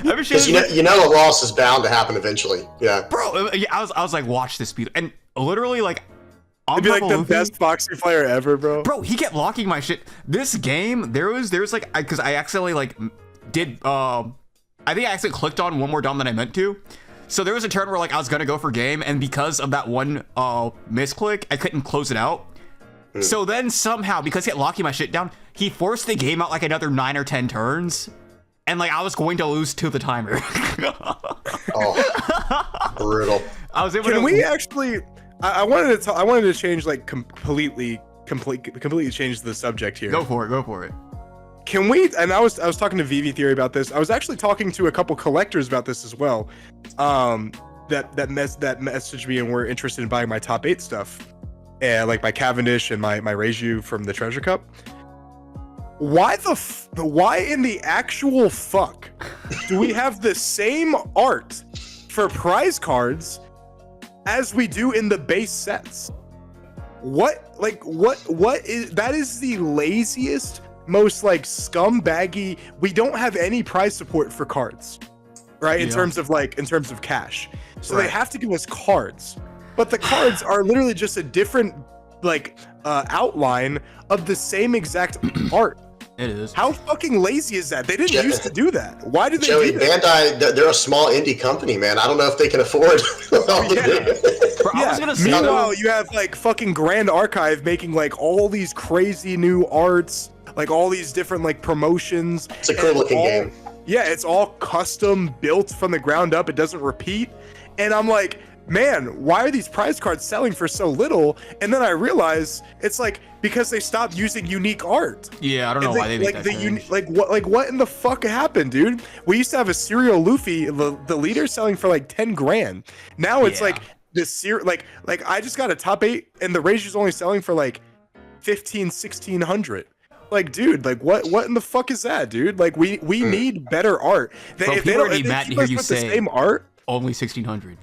Because you know a loss is bound to happen eventually. Yeah. Bro, I was like, watch this speed. And literally like, It'd be like the best Foxy player ever, bro. Bro, he kept locking my shit. This game, there was like, because I accidentally like did, I think I actually clicked on one more dom than I meant to. So there was a turn where like I was gonna go for game, and because of that one misclick, I couldn't close it out. So then somehow, because he kept locking my shit down, he forced the game out like another 9 or 10 turns. And like I was going to lose to the timer. Oh, brutal. I was able Can we actually I wanted to change like completely change the subject here. Go for it. Can we? And I was talking to VV Theory about this. I was actually talking to a couple collectors about this as well. That messaged me and were interested in buying my top 8 stuff, and like my Cavendish and my Reiju from the Treasure Cup. Why in the actual fuck do we have the same art for prize cards as we do in the base sets? What is that? Is the laziest, most like scumbaggy. We don't have any prize support for cards, right? In terms of cash. So they have to give us cards, but the cards are literally just a different outline of the same exact art. It is. How fucking lazy is that? They didn't used to do that. Why do they Joey, do that? Bandai, they're a small indie company, man. I don't know if they can afford all the Bro, I was gonna say, meanwhile, you have like fucking Grand Archive making like all these crazy new arts, like all these different like promotions. It's a cool looking game. Yeah, it's all custom built from the ground up. It doesn't repeat. And I'm like, man, why are these prize cards selling for so little? And then I realize it's like because they stopped using unique art. Yeah, I don't know why they make that change. What in the fuck happened, dude? We used to have a serial Luffy, the leader, selling for like 10 grand. Now it's like this like I just got a top 8 and the Reiju's only selling for like 1,600. Like, dude, like what in the fuck is that, dude? Like we need better art. Bro, if they don't keep us with the same art. only 1,600.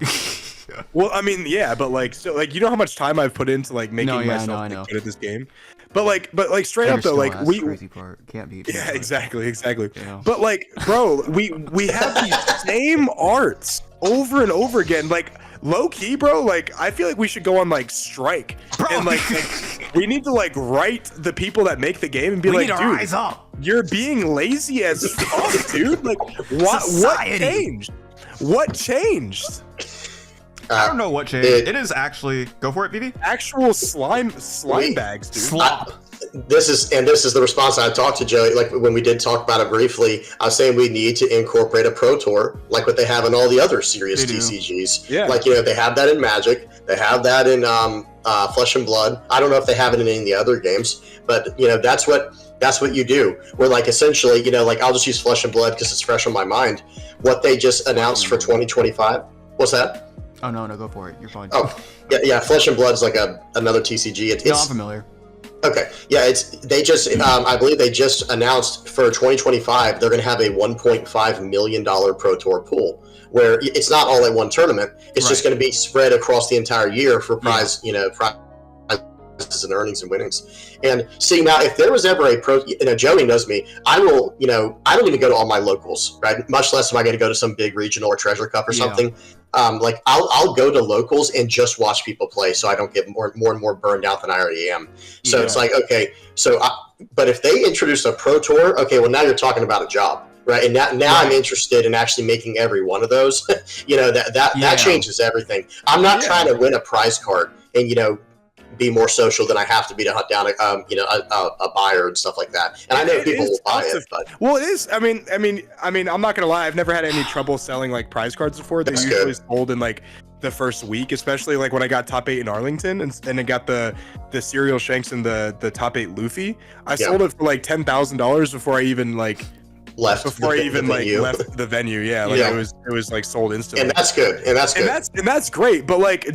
Well, I mean, yeah, but like, so like, you know how much time I've put into like making myself good at this game, but like straight up though, like crazy part. Can't be. Yeah, exactly. Yeah. But like, bro, we have these same arts over and over again, like. Low key, bro, like I feel like we should go on like strike, bro. And like we need to like write the people that make the game and be like, dude, rise up. You're being lazy as fuck, dude. Like what changed? What changed? I don't know what changed. It is actually go for it, BB. Actual slime bags, dude. Slop. This is the response I talked to Joey, like when we did talk about it briefly. I was saying we need to incorporate a Pro Tour like what they have in all the other serious TCGs. Yeah. Like, they have that in Magic, they have that in Flesh and Blood. I don't know if they have it in any of the other games, but that's what you do. Where like essentially, like I'll just use Flesh and Blood because it's fresh on my mind. What they just announced for 2025. What's that? Oh no, go for it. You're fine. Oh yeah. Flesh and Blood's like another TCG. No, I'm familiar. Okay, yeah, they just I believe they just announced for 2025 they're going to have a $1.5 million Pro Tour pool where it's not all at one tournament. It's just going to be spread across the entire year for prizes and earnings and winnings. And seeing now, if there was ever a pro, Joey knows me, I will, I don't even go to all my locals, right? Much less am I going to go to some big regional or treasure cup or something. Like I'll go to locals and just watch people play, so I don't get more and more burned out than I already am. So it's like, okay, but if they introduce a Pro Tour, okay, well now you're talking about a job, right? And now I'm interested in actually making every one of those. That changes everything. I'm not trying to win a prize card and be more social than I have to be to hunt down a buyer and stuff like that. And I know people will buy it, but well, it is. I mean, I'm not gonna lie. I've never had any trouble selling like prize cards before. They're usually sold in like the first week, especially like when I got top 8 in Arlington and I got the Serial Shanks and the top 8 Luffy. I sold it for like $10,000 before I even like left the venue. Yeah, like it was like sold instantly. And that's good. And that's great. But like,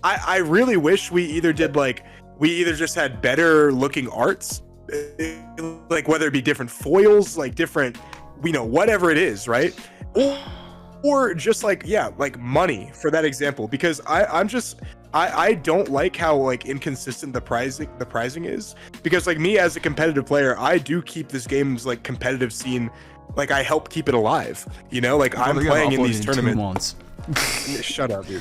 I really wish we either just had better looking arts, like whether it be different foils, like different, whatever it is, right? Or just like money for that example, because I don't like how like inconsistent the pricing is, because like me as a competitive player, I do keep this game's like competitive scene, like I help keep it alive, like I'm playing in these tournaments. Shut up, dude.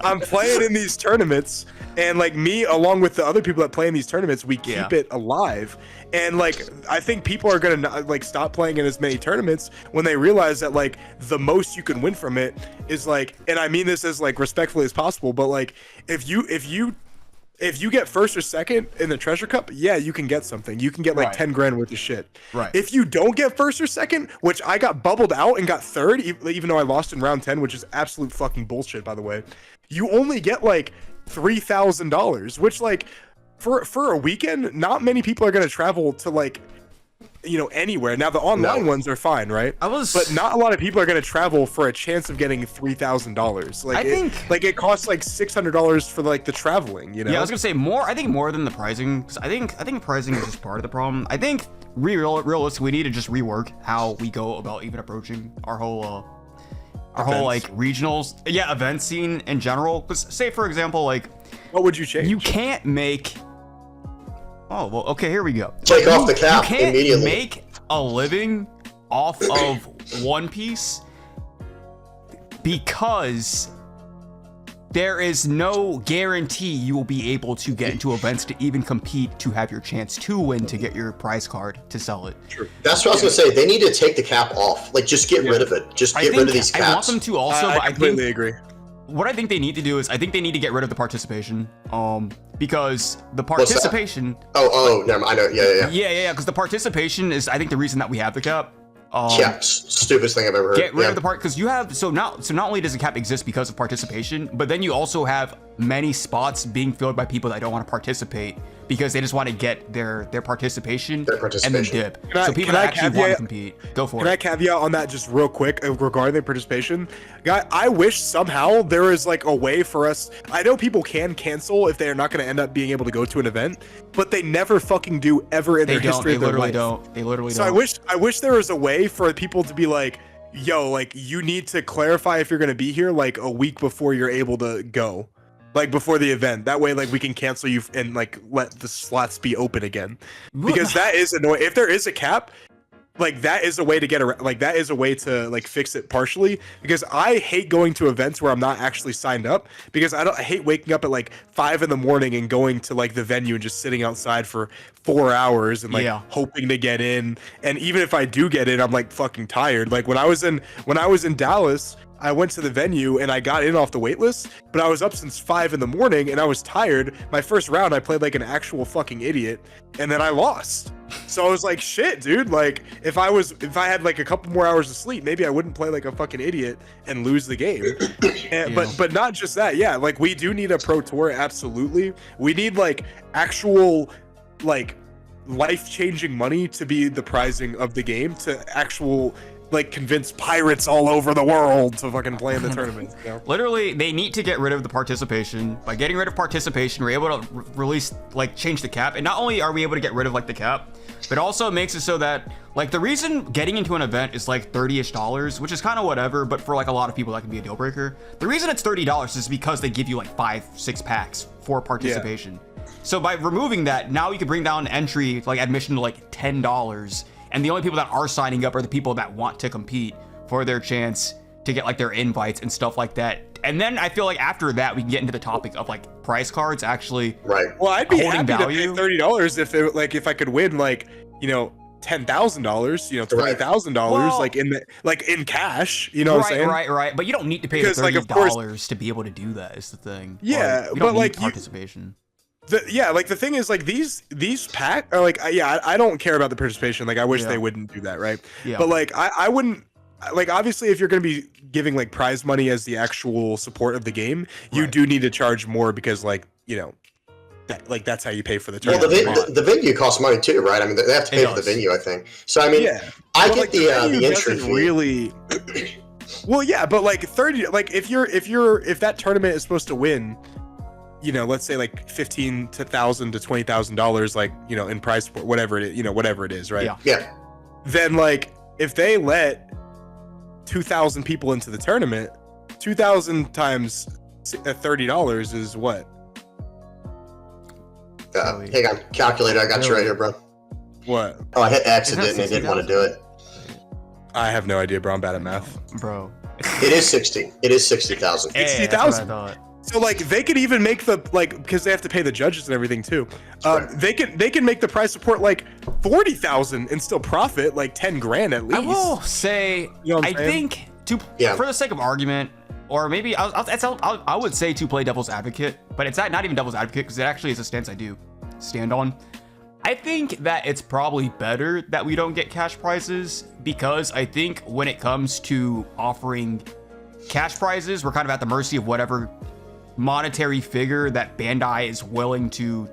I'm playing in these tournaments, and like me along with the other people that play in these tournaments, we keep it alive. And like I think people are gonna like stop playing in as many tournaments when they realize that like the most you can win from it is like, and I mean this as like respectfully as possible, but like if you get first or second in the treasure cup, you can get something. You can get like 10 grand worth of shit. Right. If you don't get first or second, which I got bubbled out and got third, even though I lost in round 10, which is absolute fucking bullshit, by the way, you only get like $3,000, which like for a weekend, not many people are going to travel to like, anywhere. Now the online ones are fine, right? But not a lot of people are going to travel for a chance of getting $3,000. Like it costs like $600 for like the traveling, Yeah, I was gonna say more. I think more than the pricing, because I think pricing is just part of the problem. I think realistically, we need to just rework how we go about even approaching our whole like regionals, event scene in general. Because say for example, like, what would you change? You can't make. Oh well, okay. Here we go. Take off the cap immediately. You can't make a living off of One Piece because there is no guarantee you will be able to get into events to even compete to have your chance to win to get your prize card to sell it. True. That's what I was gonna say. They need to take the cap off. Like, just get rid of it. Just get rid of these caps. I want them to also, but I completely agree. What I think they need to do is I think they need to get rid of the participation. Because the participation. Oh, never mind. I know. Yeah. Because the participation is, I think, the reason that we have the cap. Stupidest thing I've ever heard. Get rid of the part, because you have so not only does the cap exist because of participation, but then you also have many spots being filled by people that don't want to participate because they just want to get their participation and then dip. So people that actually want to compete, go for it. Can I caveat on that just real quick regarding the participation? Guy, I wish somehow there is like a way for us. I know people can cancel if they're not going to end up being able to go to an event, but they never fucking do ever in their history of their life. They literally don't. So I wish there was a way for people to be like, yo, like you need to clarify if you're going to be here like a week before you're able to go. Like before the event, that way, like we can cancel you and like let the slots be open again, because that is annoying. If there is a cap, like that is a way to get around. Like that is a way to like fix it partially. Because I hate going to events where I'm not actually signed up. Because I hate waking up at like 5 a.m. and going to like the venue and just sitting outside for 4 hours and like hoping to get in. And even if I do get in, I'm like fucking tired. Like when I was in Dallas, I went to the venue and I got in off the wait list, but I was up since 5 a.m. and I was tired. My first round, I played like an actual fucking idiot, and then I lost. So I was like, shit, dude. Like if I had like a couple more hours of sleep, maybe I wouldn't play like a fucking idiot and lose the game. But not just that. Yeah, like we do need a pro tour. Absolutely. We need like actual like life-changing money to be the prizing of the game, to actual like convince pirates all over the world to fucking play in the tournament. You know? Literally, they need to get rid of the participation. By getting rid of participation, we're able to release, like, change the cap. And not only are we able to get rid of like the cap, but also it makes it so that like the reason getting into an event is like $30-ish, which is kind of whatever, but for like a lot of people that can be a deal breaker. The reason it's $30 is because they give you like 5-6 packs for participation. So by removing that, now you can bring down entry, like admission, to like $10. And the only people that are signing up are the people that want to compete for their chance to get like their invites and stuff like that. And then I feel like after that, we can get into the topic of like prize cards actually. Right. Well, I'd be happy to pay $30 if I could win like, you know, $10,000, you know, $20,000, like in cash, you know what I'm saying? Right. But you don't need to pay the $30 to be able to do that is the thing. Yeah, but like participation. The thing is like these pack are like I don't care about the participation. Like I wish they wouldn't do that, right? Yeah. But like I wouldn't, like obviously if you're gonna be giving like prize money as the actual support of the game, you do need to charge more, because like, you know, that's how you pay for the tournament. Well, the venue costs money too, right? I mean, they have to pay for the venue, I think. So I mean, I get like, the entry fee. Really. Well, yeah, but like 30, like if that tournament is supposed to win, you know, let's say like $15,000 to $20,000, like, you know, in prize support, whatever it is, right? Yeah. Then like if they let 2,000 people into the tournament, 2,000 times $30 is what? Hang on, calculator. I got you right here, bro. What? Oh, I hit X and didn't want to do it. I have no idea, bro. I'm bad at math, bro. It is 60. It is 60,000. 60,000. So like they could even make the, like, because they have to pay the judges and everything too. They can make the prize support like 40,000 and still profit like 10 grand at least. I will say, you know I think for the sake of argument, or maybe I would say to play devil's advocate, but it's not even devil's advocate because it actually is a stance I do stand on. I think that it's probably better that we don't get cash prizes, because I think when it comes to offering cash prizes, we're kind of at the mercy of whatever monetary figure that Bandai is willing to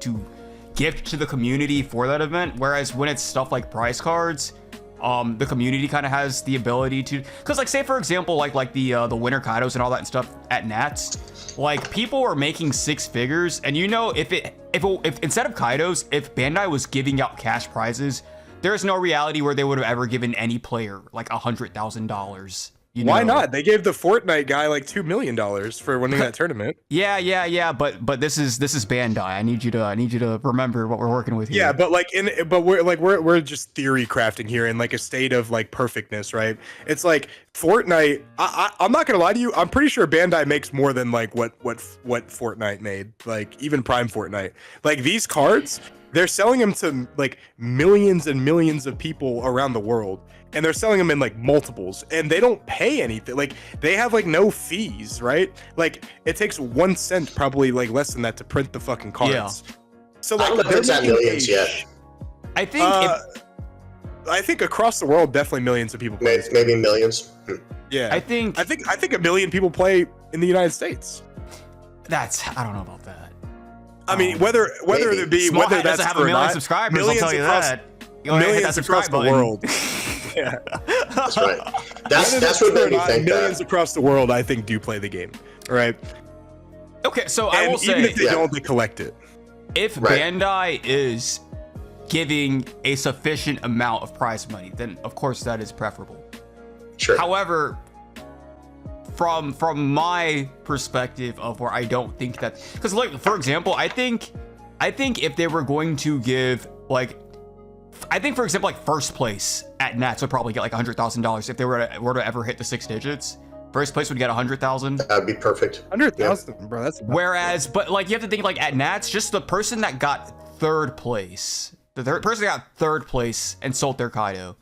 gift to the community for that event. Whereas when it's stuff like prize cards, the community kind of has the ability to, because like say for example like the winter Kaidos and all that and stuff at Nats, like people are making 6 figures, and you know if instead of Kaidos, if Bandai was giving out cash prizes, there's no reality where they would have ever given any player like $100,000. Why not? They gave the Fortnite guy like $2 million for winning that tournament. Yeah. But this is Bandai. I need you to remember what we're working with here. Yeah, but we're just theory crafting here in like a state of like perfectness, right? It's like Fortnite. I'm not gonna lie to you. I'm pretty sure Bandai makes more than like what Fortnite made. Like even Prime Fortnite. Like these cards, they're selling them to like millions and millions of people around the world. And they're selling them in like multiples, and they don't pay anything. Like they have like no fees, right? Like it takes 1 cent, probably like less than that, to print the fucking cards. Yeah. So like, I don't know if it's at millions yet. I think I think across the world, definitely millions of people play. Maybe millions. Yeah. I think a million people play in the United States. I don't know about that. I mean, whether it be Small whether Hat that's doesn't have true a or million not, subscribers. I'll tell you that. You millions across the world. Yeah, That's right. That's what made me think millions that. across the world, I think, do play the game. Right. Okay, so And I will even say, if they don't, they collect it. if Bandai is giving a sufficient amount of prize money, then of course that is preferable. Sure. However, from my perspective of where I don't think that, because like for example, I think if they were going to give like, I think for example like first place at Nats would probably get like $100,000 if they were to ever hit the 6 digits. First place would get 100,000. That would be perfect. 100,000, bro. That's Whereas, but like you have to think like at Nats, just the person that got third place, person that got third place and sold their Kaido,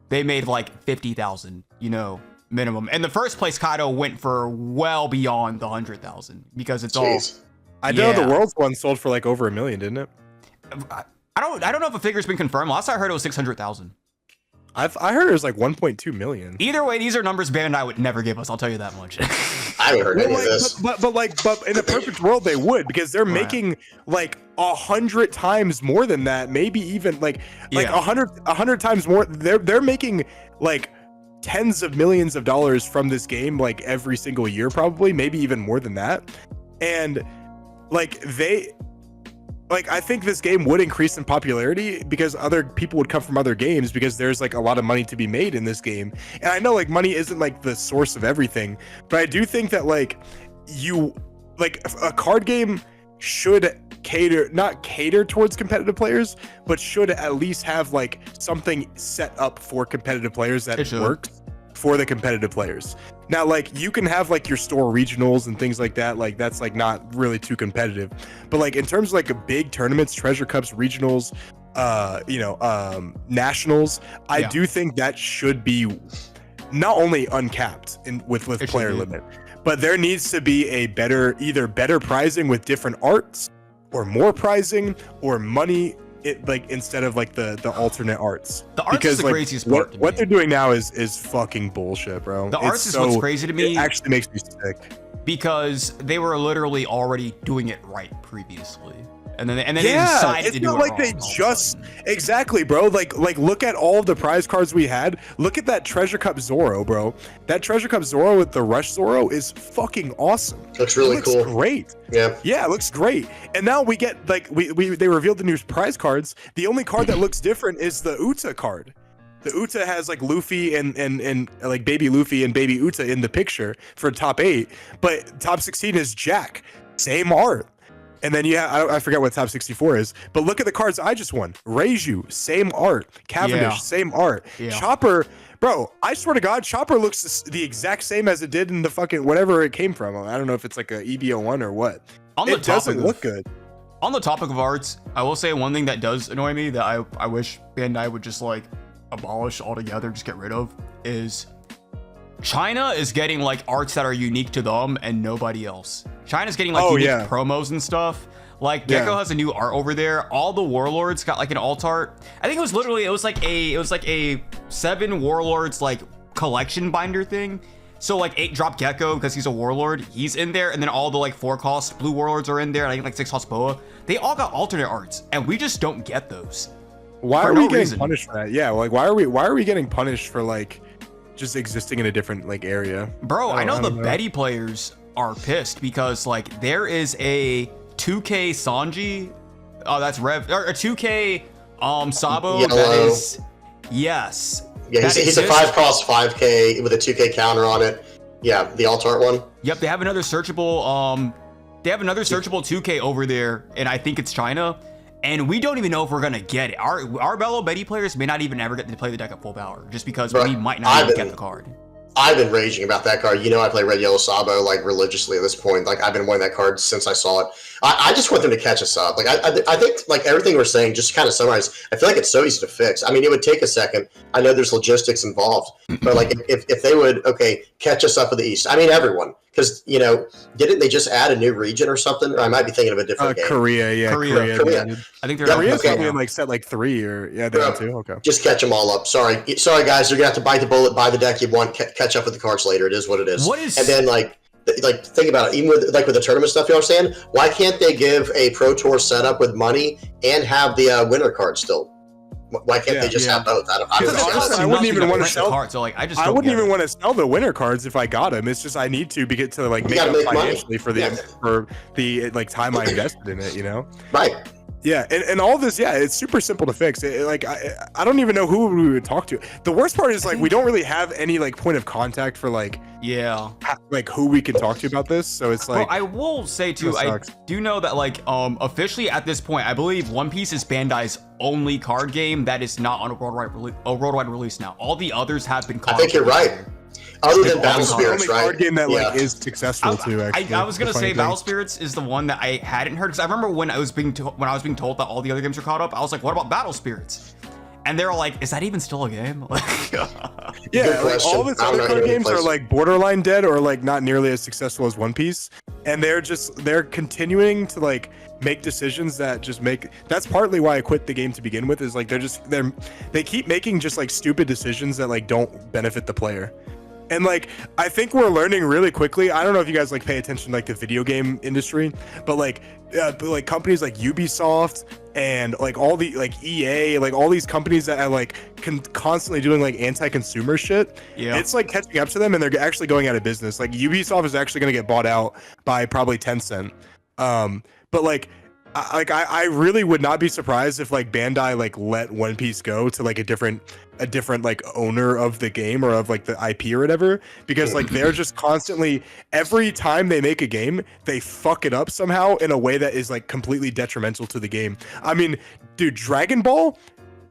they made like 50,000, minimum. And the first place Kaido went for well beyond the 100,000 because it's Jeez. I know the world's one sold for like over $1 million, didn't it? I don't know if a figure's been confirmed. Last I heard it was 600,000. I heard it was like 1.2 million. Either way, these are numbers Bandai would never give us. I'll tell you that much. I haven't heard any of this. But in a perfect world they would, because they're making like 100 times more than that, maybe even like 100 times more. They're making like tens of millions of dollars from this game like every single year, probably, maybe even more than that. And I think this game would increase in popularity because other people would come from other games, because there's like a lot of money to be made in this game. And I know like money isn't like the source of everything, but I do think that like a card game should not cater towards competitive players, but should at least have like something set up for competitive players that works for the competitive players. Now, like, you can have like your store regionals and things like that. Like, that's like not really too competitive, but like in terms of like big tournaments, treasure cups, regionals, nationals, I do think that should be not only uncapped with player limit, but there needs to be either better pricing with different arts, or more pricing, or money. Instead of like the alternate arts. The arts is the craziest part to me. What they're doing now is fucking bullshit, bro. The arts is what's crazy to me. It actually makes me sick. Because they were literally already doing it right previously. And then they decided to do it wrong. It's not like they just exactly, bro. Like look at all of the prize cards we had. Look at that Treasure Cup Zoro, bro. That Treasure Cup Zoro with the Rush Zoro is fucking awesome. Looks really cool. Great. Yeah, it looks great. And now we get like they revealed the new prize cards. The only card that looks different is the Uta card. The Uta has like Luffy and like baby Luffy and baby Uta in the picture for top 8, but top 16 is Jack. Same art. And then I forget what top 64 is, but look at the cards I just won. Reiju, same art. Cavendish, same art. Yeah. Chopper, bro, I swear to God, Chopper looks the exact same as it did in the fucking whatever it came from. I don't know if it's like a EBO1 or what. It doesn't look good. On the topic of arts, I will say one thing that does annoy me that I wish Bandai would just like abolish altogether, just get rid of, is China is getting like arts that are unique to them and nobody else. China's getting like unique promos and stuff. Like Gecko has a new art over there. All the warlords got like an alt art. I think it was like a 7 warlords like collection binder thing. So like 8 drop Gecko because he's a warlord. He's in there, and then all the like 4 cost blue warlords are in there. And I think like 6 cost Boa. They all got alternate arts, and we just don't get those. Why are we getting punished for that? Yeah, like why are we getting punished for like just existing in a different like area? Bro, I know the Betty players are pissed because like there is a 2K Sanji, that's Rev, or a 2K Sabo Yellow. That is yes. Yeah, he's a 5 cost 5K with a 2K counter on it. Yeah, the alt art one. Yep, they have another searchable 2K over there, and I think it's China. And we don't even know if we're gonna get it. Our Bello Betty players may not even ever get to play the deck at full power, just because we might not even get the card. I've been raging about that card. I play Red Yellow Sabo like religiously at this point. Like I've been wanting that card since I saw it. I just want them to catch us up. Like I think like everything we're saying, just to kind of summarize, I feel like it's so easy to fix. I mean, it would take a second. I know there's logistics involved, but like if they would catch us up with the East. I mean everyone, because didn't they just add a new region or something? Or I might be thinking of a different game. Korea. I think they're Korea's probably in like set like 3 or they are too. Okay. Just catch them all up. Sorry guys, you're gonna have to bite the bullet, buy the deck you want, catch up with the cards later. It is what it is. And then like like think about it, even with like with the tournament stuff, you know what I'm saying? Why can't they give a Pro Tour setup with money and have the winner card still? Why can't they just have both? I wouldn't even want to sell cards. So like, I wouldn't even want to sell the winner cards if I got them. It's just I need to get to like make up financially for the like time I invested in it. You know? Right. Yeah, and all this, it's super simple to fix. Like I don't even know who we would talk to. The worst part is like we don't really have any like point of contact for like like who we can talk to about this. So it's like, well, I will say too, I do know that like officially at this point, I believe One Piece is Bandai's only card game that is not on a worldwide release now. All the others have been. I think you're right. Other than Battle Spirits, right? Card game that like is successful too. Actually, I was gonna say Battle Spirits is the one that I hadn't heard, because I remember when I was being told that all the other games are caught up, I was like, what about Battle Spirits? And they were like, is that even still a game? Yeah, like all the other card games are like borderline dead or like not nearly as successful as One Piece, and they're continuing to like make decisions that just make. That's partly why I quit the game to begin with. Is like they keep making just like stupid decisions that like don't benefit the player. And like I think we're learning really quickly. I don't know if you guys like pay attention to like the video game industry, but like companies like Ubisoft and like all the like EA, like all these companies that are like constantly doing like anti-consumer shit. Yeah, it's like catching up to them, and they're actually going out of business. Like Ubisoft is actually going to get bought out by probably Tencent. But like I really would not be surprised if like Bandai like let One Piece go to like a different like owner of the game or of like the IP or whatever, because like they're just constantly, every time they make a game, they fuck it up somehow in a way that is like completely detrimental to the game. I mean, dude, Dragon Ball,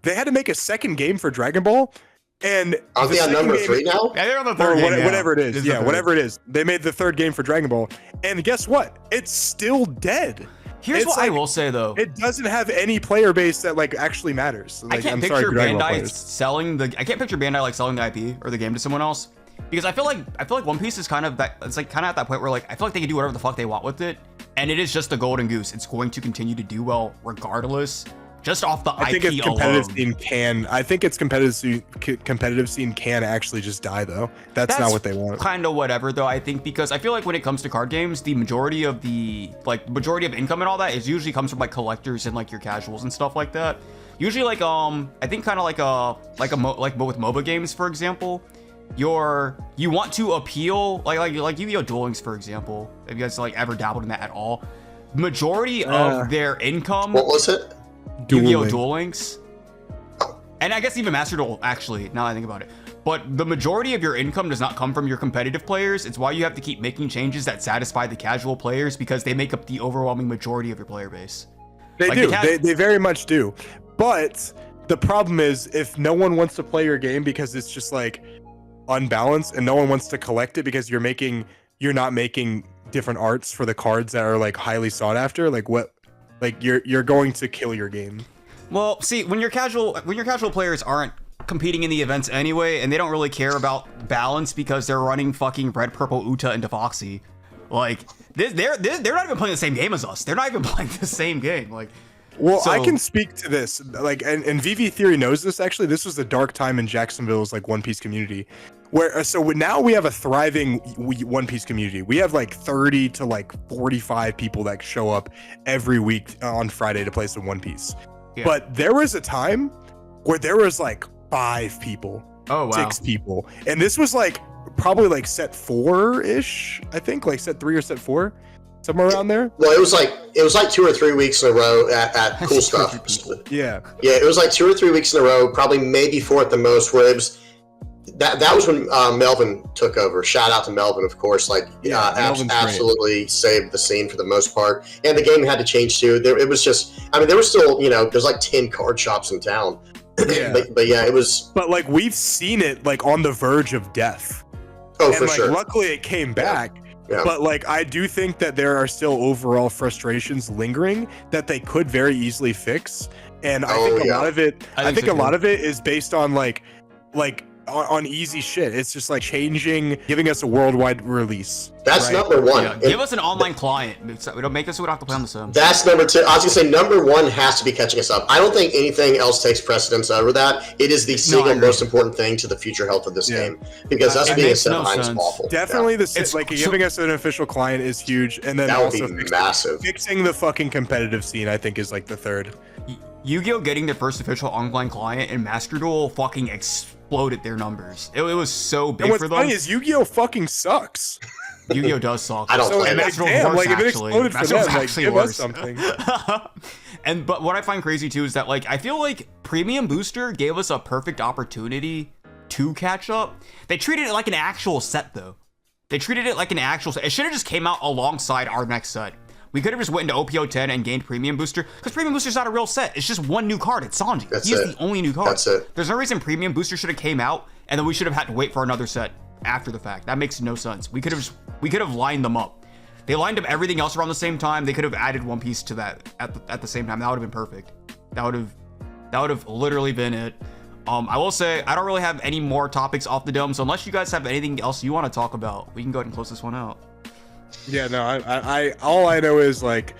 they had to make a second game for Dragon Ball. And are they on number 3 now? Yeah, they're on the third game. Whatever it is. Yeah, whatever it is. They made the third game for Dragon Ball. And guess what? It's still dead. Here's what I will say though. It doesn't have any player base that like actually matters. Like, I can't picture Bandai selling the IP or the game to someone else, because I feel like One Piece is kind of that. It's like kind of at that point where like I feel like they can do whatever the fuck they want with it, and it is just the golden goose. It's going to continue to do well regardless. Just off the IP alone. I think its competitive scene can actually just die though. That's not what they want. Kind of whatever though, I think, because I feel like when it comes to card games, the majority of income and all that is usually comes from like collectors and like your casuals and stuff like that. Usually like I think kind of like with MOBA games, for example, you want to appeal like Yu-Gi-Oh! Duel Links, for example. Have you guys like ever dabbled in that at all? Majority of their income. What was it? Yu-Gi-Oh! Duel Links, and I guess even Master Duel, actually, now that I think about it. But the majority of your income does not come from your competitive players. It's why you have to keep making changes that satisfy the casual players, because they make up the overwhelming majority of your player base. They do. They very much do. But the problem is, if no one wants to play your game because it's just like unbalanced, and no one wants to collect it because you're not making different arts for the cards that are like highly sought after, like what? Like you're going to kill your game. Well, see, when your casual players aren't competing in the events anyway, and they don't really care about balance because they're running fucking Red, Purple, Uta into Foxy, like they're not even playing the same game as us. They're not even playing the same game. Like, well, I can speak to this. Like, and VV Theory knows this. Actually, this was the dark time in Jacksonville's like One Piece community. Now we have a thriving One Piece community. We have like 30 to like 45 people that show up every week on Friday to play some One Piece. Yeah. But there was a time where there was like 5 people, 6 people, and this was like probably like set 4-ish, I think, like set 3 or set 4, somewhere around there. Well, it was like 2 or 3 weeks in a row at Cool Stuff. Yeah, it was like 2 or 3 weeks in a row, probably maybe 4 at the most, where it was. That was when Melvin took over. Shout out to Melvin, of course. Like, absolutely saved the scene for the most part. And the game had to change too. It was just, I mean, there was still, there's like 10 card shops in town. Yeah. but yeah, it was. But like we've seen it like on the verge of death. Oh, and, for like, sure. Luckily, it came back. Yeah. But like I do think that there are still overall frustrations lingering that they could very easily fix. And I think a lot of it. I think a lot of it is based on like on easy shit. It's just like giving us a worldwide release. That's right? number one. Yeah, give us an online client. We don't make us so we don't have to play on the Sims. That's number two. I was gonna say number one has to be catching us up. I don't think anything else takes precedence over that. It is the single most important thing to the future health of this game, because us being a set behind is awful. Definitely giving us an official client is huge, and then that would also be massive. Fixing the fucking competitive scene, I think, is like the third. Yu-Gi-Oh getting their first official online client and Master Duel fucking exploded their numbers. It was so big for them. What's funny is Yu-Gi-Oh fucking sucks. Yu-Gi-Oh does suck. I don't play and that. Master Duel's worse, if it actually. exploded for Master them, Duel's like, actually give worse. us something. But what I find crazy too is that like I feel like Premium Booster gave us a perfect opportunity to catch up. They treated it like an actual set though. They treated it like an actual set. It should have just came out alongside our next set. We could have just went into OPO 10 and gained Premium Booster, because Premium Booster's not a real set. It's just one new card. It's Sanji. He's the only new card. That's it. There's no reason Premium Booster should have came out, and then we should have had to wait for another set after the fact. That makes no sense. We could have lined them up. They lined up everything else around the same time. They could have added One Piece to that at the same time. That would have been perfect. That would have literally been it. I will say I don't really have any more topics off the dome, so unless you guys have anything else you want to talk about, we can go ahead and close this one out. Yeah, no, I all I know is like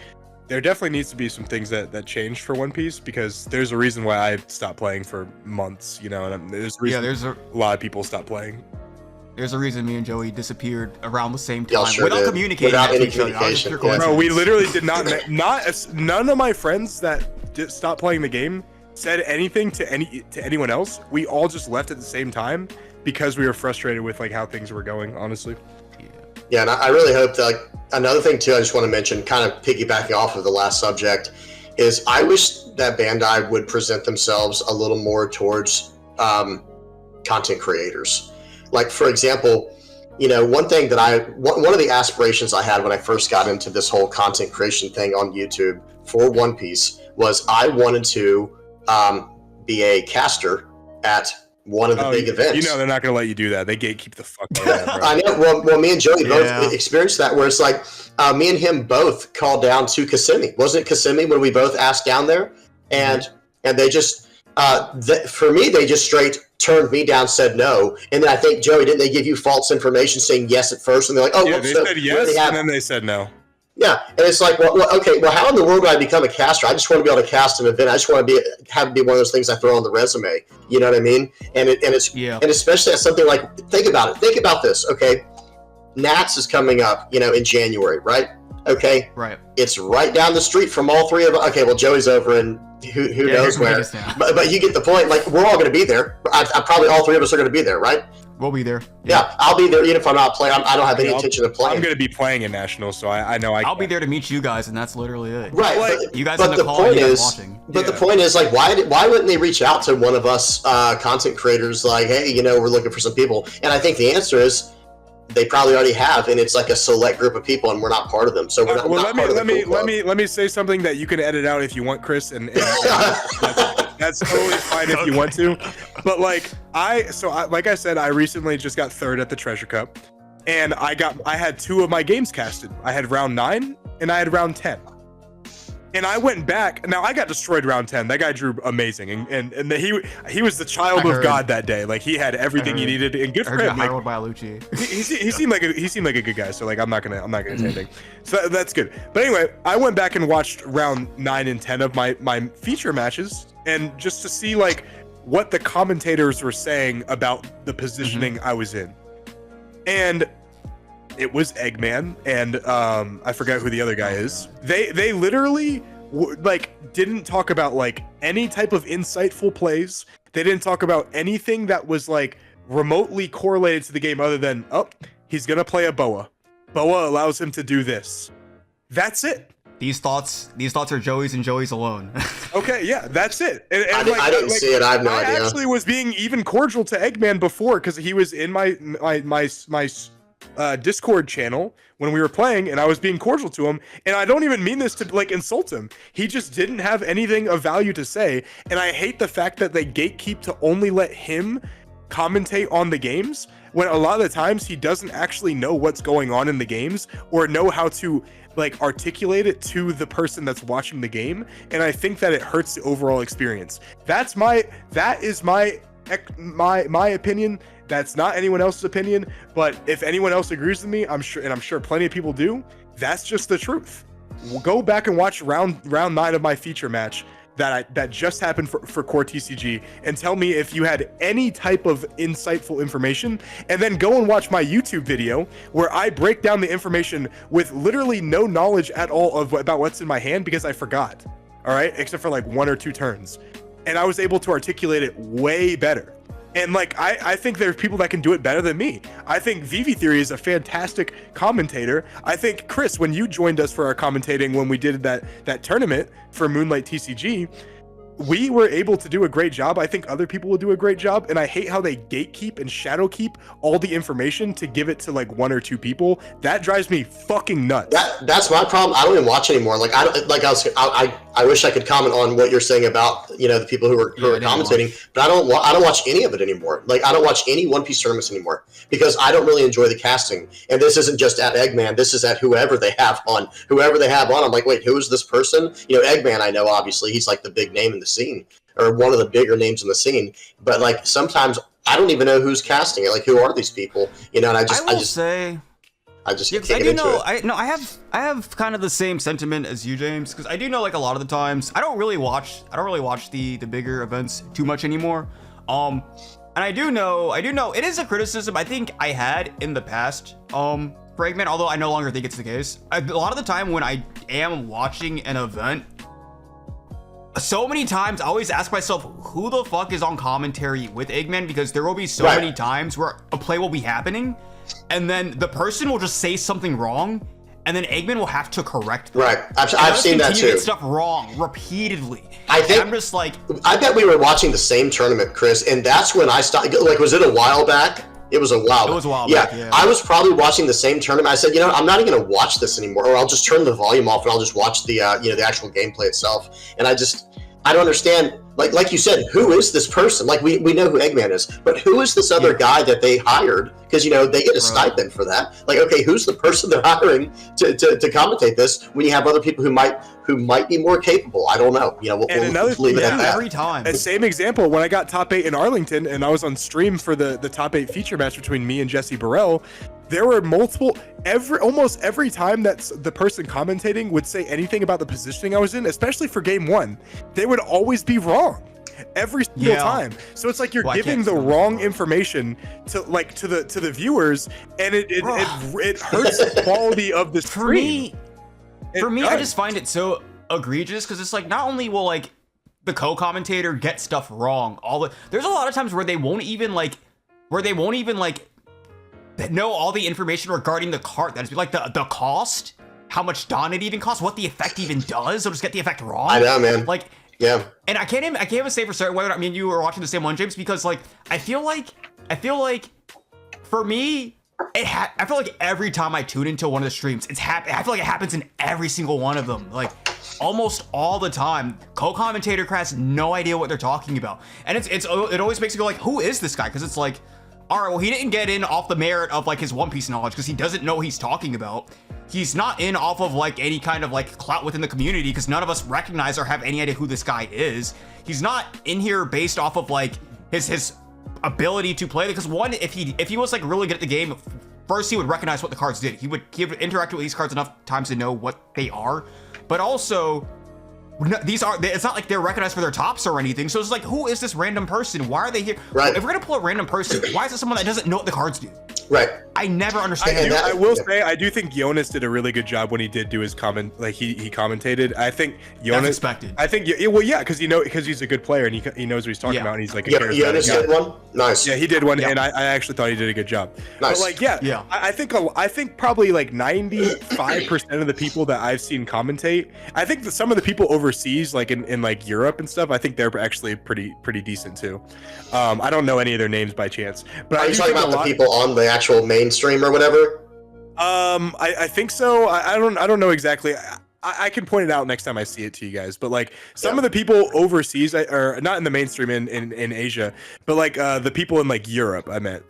there definitely needs to be some things that changed for One Piece, because there's a reason why I stopped playing for months, you know, and there's a lot of people stopped playing. There's a reason me and Joey disappeared around the same time without communicating. Without any communication. Bro, we literally did not none of my friends that stopped playing the game said anything to anyone else. We all just left at the same time because we were frustrated with like how things were going, honestly. Yeah, and I really hope that, like, another thing too, I just want to mention, kind of piggybacking off of the last subject, is I wish that Bandai would present themselves a little more towards content creators. Like, for example, you know, one of the aspirations I had when I first got into this whole content creation thing on YouTube for One Piece was I wanted to be a caster at one of the big events. You know they're not going to let you do that. They gatekeep the fuck out of that, bro. I know. Well, me and Joey both experienced that, where it's like me and him both called down to Kissimmee. Wasn't it Kissimmee when we both asked down there? And they just, for me, they just straight turned me down, said no. And then I think, Joey, didn't they give you false information saying yes at first? And they're like, oh, yeah, they said yes, and then they said no. Yeah, and it's like, well, okay, well, how in the world do I become a caster? I just want to be able to cast an event. I just want to have it be one of those things I throw on the resume. You know what I mean? And especially at something like, think about it. Think about this, okay? Nats is coming up, you know, in January, right? Okay. Right. It's right down the street from all three of us. Okay, well, Joey's over in who knows where. But you get the point. Like, we're all going to be there. I probably all three of us are going to be there, right? We'll be there. Yeah, I'll be there even if I'm not playing. I don't have any intention of playing. I'm going to be playing in Nationals, so I know I'll be there to meet you guys, and that's literally it. Right. Like, you guys on the call, you guys watching. But the point is, like, why wouldn't they reach out to one of us content creators, like, hey, you know, we're looking for some people? And I think the answer is they probably already have, and it's like a select group of people, and we're not part of them. So we're not. Well, let me say something that you can edit out if you want, Chris, and that's totally fine if you want to. But like like I said, I recently just got third at the Treasure Cup, and I had two of my games casted. I had round 9 and I had round 10. And I went back. Now I got destroyed round 10. That guy drew amazing, and he was the child of God that day. Like, he had everything he needed, and good for him. Like, by Lucci. he seemed like a good guy. So like I'm not gonna say anything. So that's good. But anyway, I went back and watched round 9 and 10 of my feature matches, and just to see like what the commentators were saying about the positioning I was in, and it was Eggman, and I forgot who the other guy is. They literally didn't talk about like any type of insightful plays. They didn't talk about anything that was like remotely correlated to the game, other than, oh, he's gonna play a boa. Boa allows him to do this. That's it. These thoughts are Joey's and Joey's alone. Okay, yeah, that's it. And I didn't see it. I have no idea. I actually was being even cordial to Eggman before, because he was in my Discord channel when we were playing, and I was being cordial to him, and I don't even mean this to like insult him. He just didn't have anything of value to say, and I hate the fact that they gatekeep to only let him commentate on the games, when a lot of the times he doesn't actually know what's going on in the games or know how to like articulate it to the person that's watching the game, and I think that it hurts the overall experience. That is my my opinion. That's not anyone else's opinion. But if anyone else agrees with me, I'm sure plenty of people do. That's just the truth. We'll go back and watch round 9 of my feature match that just happened for Core TCG, and tell me if you had any type of insightful information, and then go and watch my YouTube video where I break down the information with literally no knowledge at all about what's in my hand because I forgot. All right, except for like 1 or 2 turns, and I was able to articulate it way better. And like I think there's people that can do it better than me. I think VV Theory is a fantastic commentator. I think Chris, when you joined us for our commentating when we did that tournament for Moonlight TCG, we were able to do a great job. I think other people will do a great job, and I hate how they gatekeep and shadow keep all the information to give it to like 1 or 2 people. That drives me fucking nuts. That's my problem. I don't even watch anymore. Like I wish I could comment on what you're saying about the people who are commentating, but I don't watch any of it anymore. Like I don't watch any One Piece tournaments anymore because I don't really enjoy the casting. And this isn't just at Eggman. This is at whoever they have on. I'm like, wait, who is this person? Eggman, I know obviously he's like the big name in the scene, or one of the bigger names in the scene. But like sometimes I don't even know who's casting it. Like who are these people? And I just can't get into it. I have kind of the same sentiment as you, James, because I do know like a lot of the times I don't really watch the bigger events too much anymore. And I do know it is a criticism I think I had in the past for Eggman, although I no longer think it's the case. A lot of the time when I am watching an event, so many times I always ask myself, who the fuck is on commentary with Eggman? Because there will be so many times where a play will be happening, and then the person will just say something wrong, and then Eggman will have to correct them. Right, I've seen that too. Get stuff wrong repeatedly. I'm just like, I bet we were watching the same tournament, Chris, and that's when I started. Like, was it a while back? It was a while. It was a while back, yeah. I was probably watching the same tournament. I said, I'm not even going to watch this anymore, or I'll just turn the volume off and I'll just watch the the actual gameplay itself. And I don't understand. Like you said, who is this person? Like we know who Eggman is, but who is this other guy that they hired? Because they get a stipend for that. Like, okay, who's the person they're hiring to commentate this when you have other people who might be more capable? I don't know. We'll leave it at that. Every time. The same example when I got top 8 in Arlington and I was on stream for the top 8 feature match between me and Jesse Burrell. There were almost every time that the person commentating would say anything about the positioning I was in, especially for game 1, they would always be wrong every single time. So it's like you're giving the wrong information to the viewers, and it hurts the quality of the stream. For me, I just find it so egregious because it's like not only will like the co-commentator get stuff wrong, there's a lot of times where they won't even know all the information regarding the card. That's like the cost, how much Dawn it even costs, what the effect even does. They'll just get the effect wrong. I know, man. Like, yeah. And I can't even say for certain whether you were watching the same one, James, because like I feel like for me, I feel like every time I tune into one of the streams, I feel like it happens in every single one of them. Like almost all the time, co-commentator has no idea what they're talking about, and it always makes me go like, who is this guy? Because it's like, all right, well, he didn't get in off the merit of like his One Piece knowledge because he doesn't know what he's talking about. He's not in off of like any kind of like clout within the community because none of us recognize or have any idea who this guy is. He's not in here based off of like his ability to play, because one, if he was like really good at the game, first he would recognize what the cards did. He would interact with these cards enough times to know what they are, but also it's not like they're recognized for their tops or anything. So it's like, who is this random person? Why are they here? Right. If we're gonna pull a random person, why is it someone that doesn't know what the cards do? Right. I never understand that. I will say, I do think Jonas did a really good job when he did do his comment. Like he commentated. I think Jonas. That's expected. I think because he's a good player and he knows what he's talking about, and he's like a charismatic Jonas guy. did one. Nice. Yeah, he did one, and I actually thought he did a good job. Nice. But like, I think probably like 95% of the people that I've seen commentate, I think that some of the people overseas, like in like Europe and stuff, I think they're actually pretty decent too. I don't know any of their names by chance, but are you talking about the people on the actual mainstream or whatever? I think so. I don't know exactly. I can point it out next time I see it to you guys, but like some of the people overseas, or not in the mainstream in Asia, but like the people in like Europe, I meant.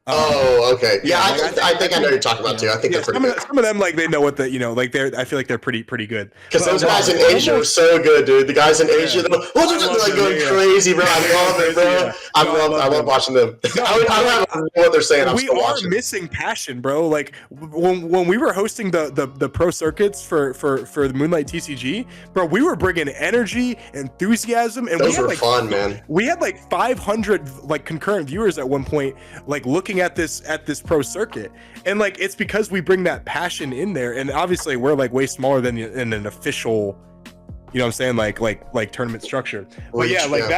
Oh, okay. Yeah, I think I know what you're talking about too. I think they're pretty good. Some of them, like, they know what the, like, I feel like they're pretty good. Because those guys in Asia are so good, dude. The guys in Asia, they're like going crazy, bro. I love it, bro. I love watching them. I don't know what they're saying. We are missing passion, bro. Like, when we were hosting the pro circuits for the Moonlight TCG, bro, we were bringing energy, enthusiasm, and those were fun, man. We had like 500 like concurrent viewers at one point, like looking at this pro circuit, and like it's because we bring that passion in there. And obviously we're like way smaller than in an official, you know what I'm saying, like tournament structure. But yeah, like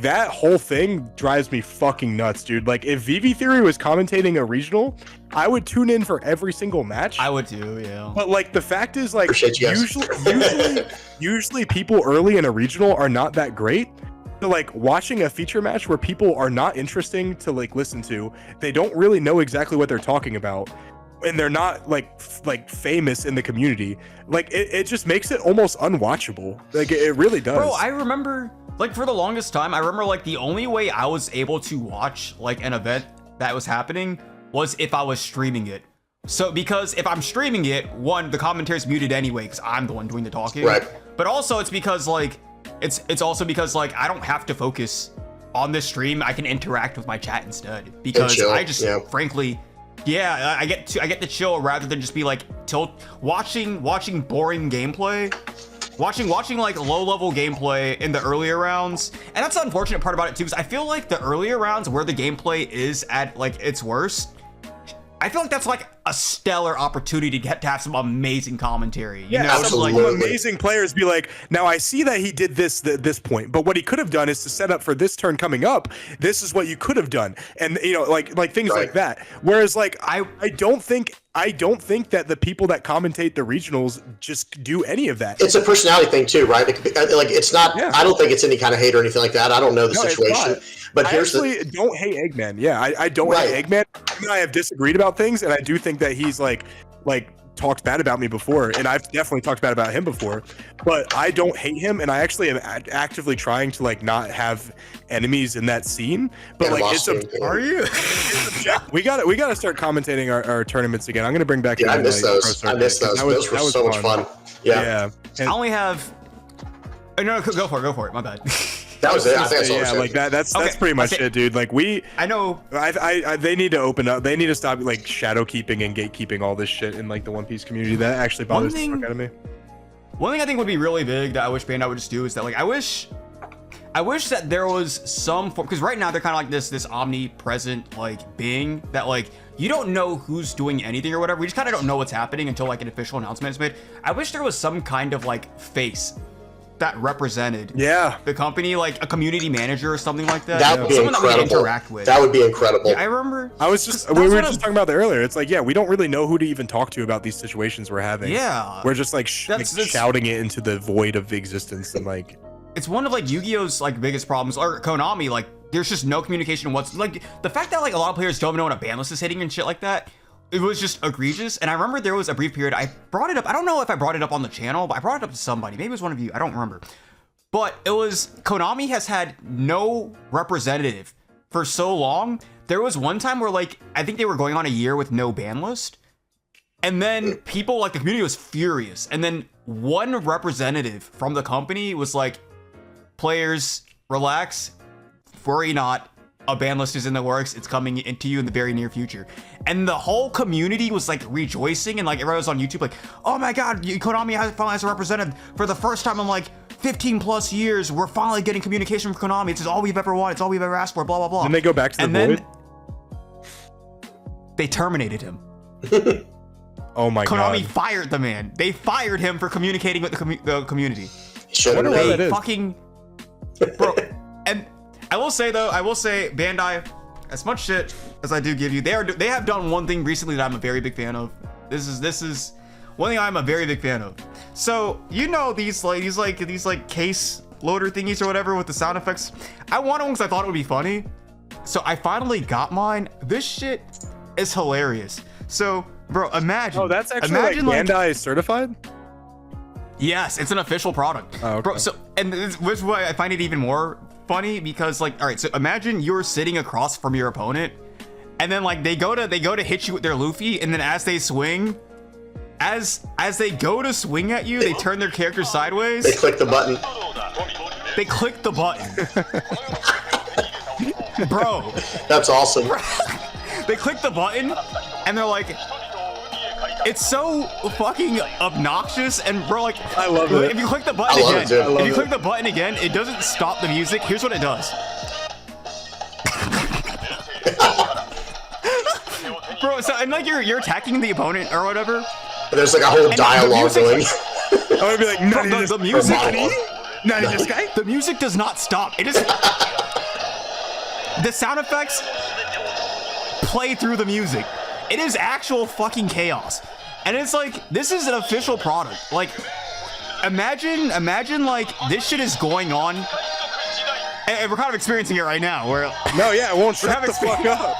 that whole thing drives me fucking nuts, dude. Like, if VV Theory was commentating a regional, I would tune in for every single match. I would too, yeah. But like, the fact is, like, usually people early in a regional are not that great. So like, watching a feature match where people are not interesting to like listen to, they don't really know exactly what they're talking about, and they're not like famous in the community, like it just makes it almost unwatchable. Like, it really does. Bro, I remember, like, for the longest time, I remember like the only way I was able to watch like an event that was happening was if I was streaming it. So because if I'm streaming it, one, the commentary's muted anyway because I'm the one doing the talking. Right. But also it's because like it's also because like I don't have to focus on this stream. I can interact with my chat instead, because I just frankly, I get to chill rather than just be like watching boring gameplay, watching like low level gameplay in the earlier rounds. And that's the unfortunate part about it too, because I feel like the earlier rounds where the gameplay is at like its worst, I feel like that's like a stellar opportunity to have some amazing commentary. You know, some like amazing players be like, now I see that he did this at this point, but what he could have done is to set up for this turn coming up. This is what you could have done, and you know, like things like that. Whereas like I don't think that the people that commentate the regionals just do any of that. It's a personality thing too, right? Like, it's not. Yeah. I don't think it's any kind of hate or anything like that. I don't know the situation. But I actually don't hate Eggman. Yeah, I don't hate Eggman. I mean, I have disagreed about things, and I do think that he's like talked bad about me before, and I've definitely talked bad about him before. But I don't hate him, and I actually am actively trying to like not have enemies in that scene. But like, are you? We gotta start commentating our tournaments again. I'm gonna bring back. Yeah, I miss those. Those were so much fun. Yeah. I only have. No, go for it. My bad. That was it. I think like that's pretty much it, dude. Like I know. They need to open up. They need to stop like shadow keeping and gatekeeping all this shit in like the One Piece community. That actually bothers the fuck out of me. One thing I think would be really big that I wish Bandai would just do is that, like, I wish that there was some form, because right now they're kind of like this omnipresent like being that like you don't know who's doing anything or whatever. We just kind of don't know what's happening until like an official announcement is made. I wish there was some kind of like face that represented the company, like a community manager or something like that. That would be incredible. That we could interact with. That would be incredible. Yeah, I remember. We were just talking about that earlier. It's like, we don't really know who to even talk to about these situations we're having. Yeah. We're just like shouting it into the void of existence, and like it's one of like Yu-Gi-Oh's like biggest problems, or Konami. Like, there's just no communication. Like the fact that like a lot of players don't know when a ban list is hitting and shit like that. It was just egregious. And I remember there was a brief period, I brought it up. I don't know if I brought it up on the channel, but I brought it up to somebody. Maybe it was one of you. I don't remember. But it was, Konami has had no representative for so long. There was one time where like, I think they were going on a year with no ban list. And then people, like the community was furious. And then one representative from the company was like, players, relax, worry not. A ban list is in the works. It's coming into you in the very near future. And the whole community was like rejoicing, and like everyone was on YouTube like, oh my god, Konami finally has a representative for the first time in like 15 plus years. We're finally getting communication from Konami. It's all we've ever wanted. It's all we've ever asked for, blah blah blah. Then they go back to the void. They terminated him. Oh my god. Konami fired the man. They fired him for communicating with the community. I wonder what that is. Fucking bro. And I will say Bandai, as much shit as I do give you, they have done one thing recently that I'm a very big fan of. This is one thing I'm a very big fan of. So you know these case loader thingies or whatever with the sound effects. I wanted one because I thought it would be funny. So I finally got mine. This shit is hilarious. So bro, imagine. Oh, that's actually like Bandai certified? Yes, it's an official product. Oh, okay. Bro, so, and this is why I find it even more funny because like, all right, so imagine you're sitting across from your opponent, and then like they go to hit you with their Luffy, and then as they swing, as they go to swing at you, they turn their character sideways. They click the button. They click the button. Bro. That's awesome. They click the button, and they're like, it's so fucking obnoxious, and bro, like, I love it. If you click the button again, it doesn't stop the music. Here's what it does. Bro, so and like you're attacking the opponent or whatever. There's like a whole dialogue going. I would be like, the music. The music does not stop. It is. The sound effects play through the music. It is actual fucking chaos. And it's like, this is an official product. Like, imagine like this shit is going on. And we're kind of experiencing it right now. No, yeah, it won't shut the fuck up.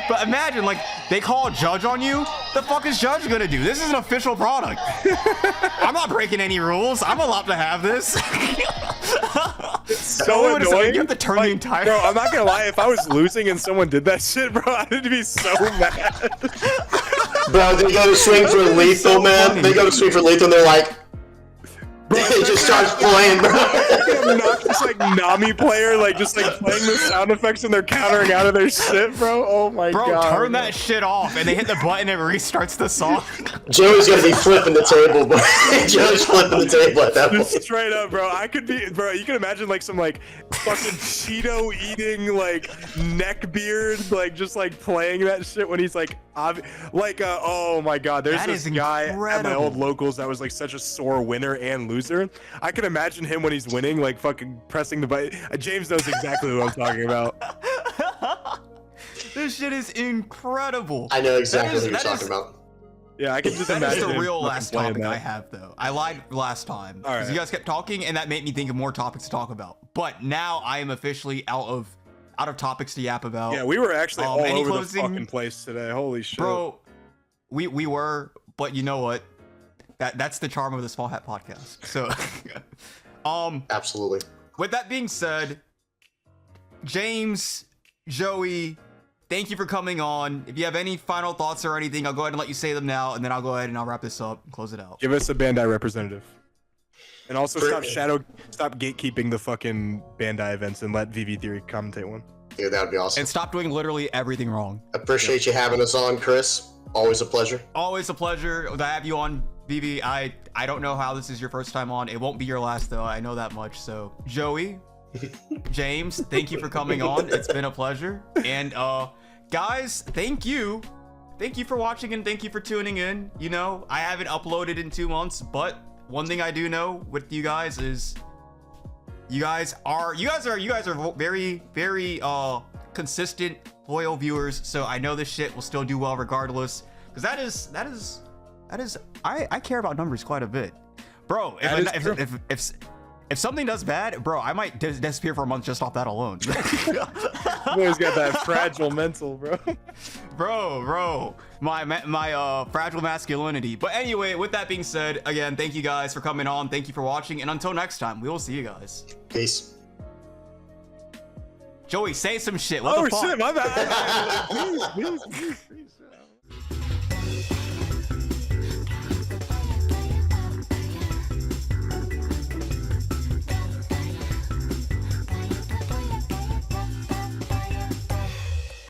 But imagine, like, they call a judge on you. The fuck is judge gonna do? This is an official product. I'm not breaking any rules. I'm allowed to have this. So annoying. You have to turn the entire. Bro, I'm not gonna lie. If I was losing and someone did that shit, bro, I'd be so mad. Bro, they go to swing for lethal, man. Funny. They go to swing for lethal, and they're like, bro, it just starts playing, bro. Just like Nami player, like just like playing the sound effects and they're countering out of their shit, bro. Oh my god. Bro, turn that shit off, and they hit the button and it restarts the song. Joey's gonna be flipping the table, bro. Joey's flipping the table at that point. Straight up, bro. I could be, bro. You can imagine like some like fucking Cheeto eating like neckbeard, like just like playing that shit when he's like, oh my god. There's this guy at my old locals that was like such a sore winner and loser. I can imagine him when he's winning, like fucking pressing the button. James knows exactly who I'm talking about. This shit is incredible. I know exactly what you're talking about. Yeah, I can just imagine. That is the real last topic I have, though. I lied last time because you guys kept talking, and that made me think of more topics to talk about. But now I am officially out of topics to yap about. Yeah, we were actually all over closing, the fucking place today. Holy shit, bro. We were, but you know what? That's the charm of the Small Hat Podcast. So, absolutely. With that being said, James, Joey, thank you for coming on. If you have any final thoughts or anything, I'll go ahead and let you say them now, and then I'll go ahead and I'll wrap this up and close it out. Give us a Bandai representative. And also stop gatekeeping the fucking Bandai events and let VV Theory commentate one. Yeah, that would be awesome. And stop doing literally everything wrong. Appreciate you having us on, Chris. Always a pleasure. Always a pleasure to have you on, VV. I don't know how this is your first time on. It won't be your last, though. I know that much. So, Joey, James, thank you for coming on. It's been a pleasure. And guys, thank you. Thank you for watching and thank you for tuning in. You know, I haven't uploaded in 2 months, but one thing I do know with you guys is you guys are very, very consistent, loyal viewers. So I know this shit will still do well regardless. Because that is I care about numbers quite a bit, bro. If something does bad, bro, I might disappear for a month just off that alone. Boy's got that fragile mental, bro. Bro, my fragile masculinity. But anyway, with that being said, again, thank you guys for coming on. Thank you for watching, and until next time, we will see you guys. Peace. Joey, say some shit. What the fuck? Shit, my bad. Please.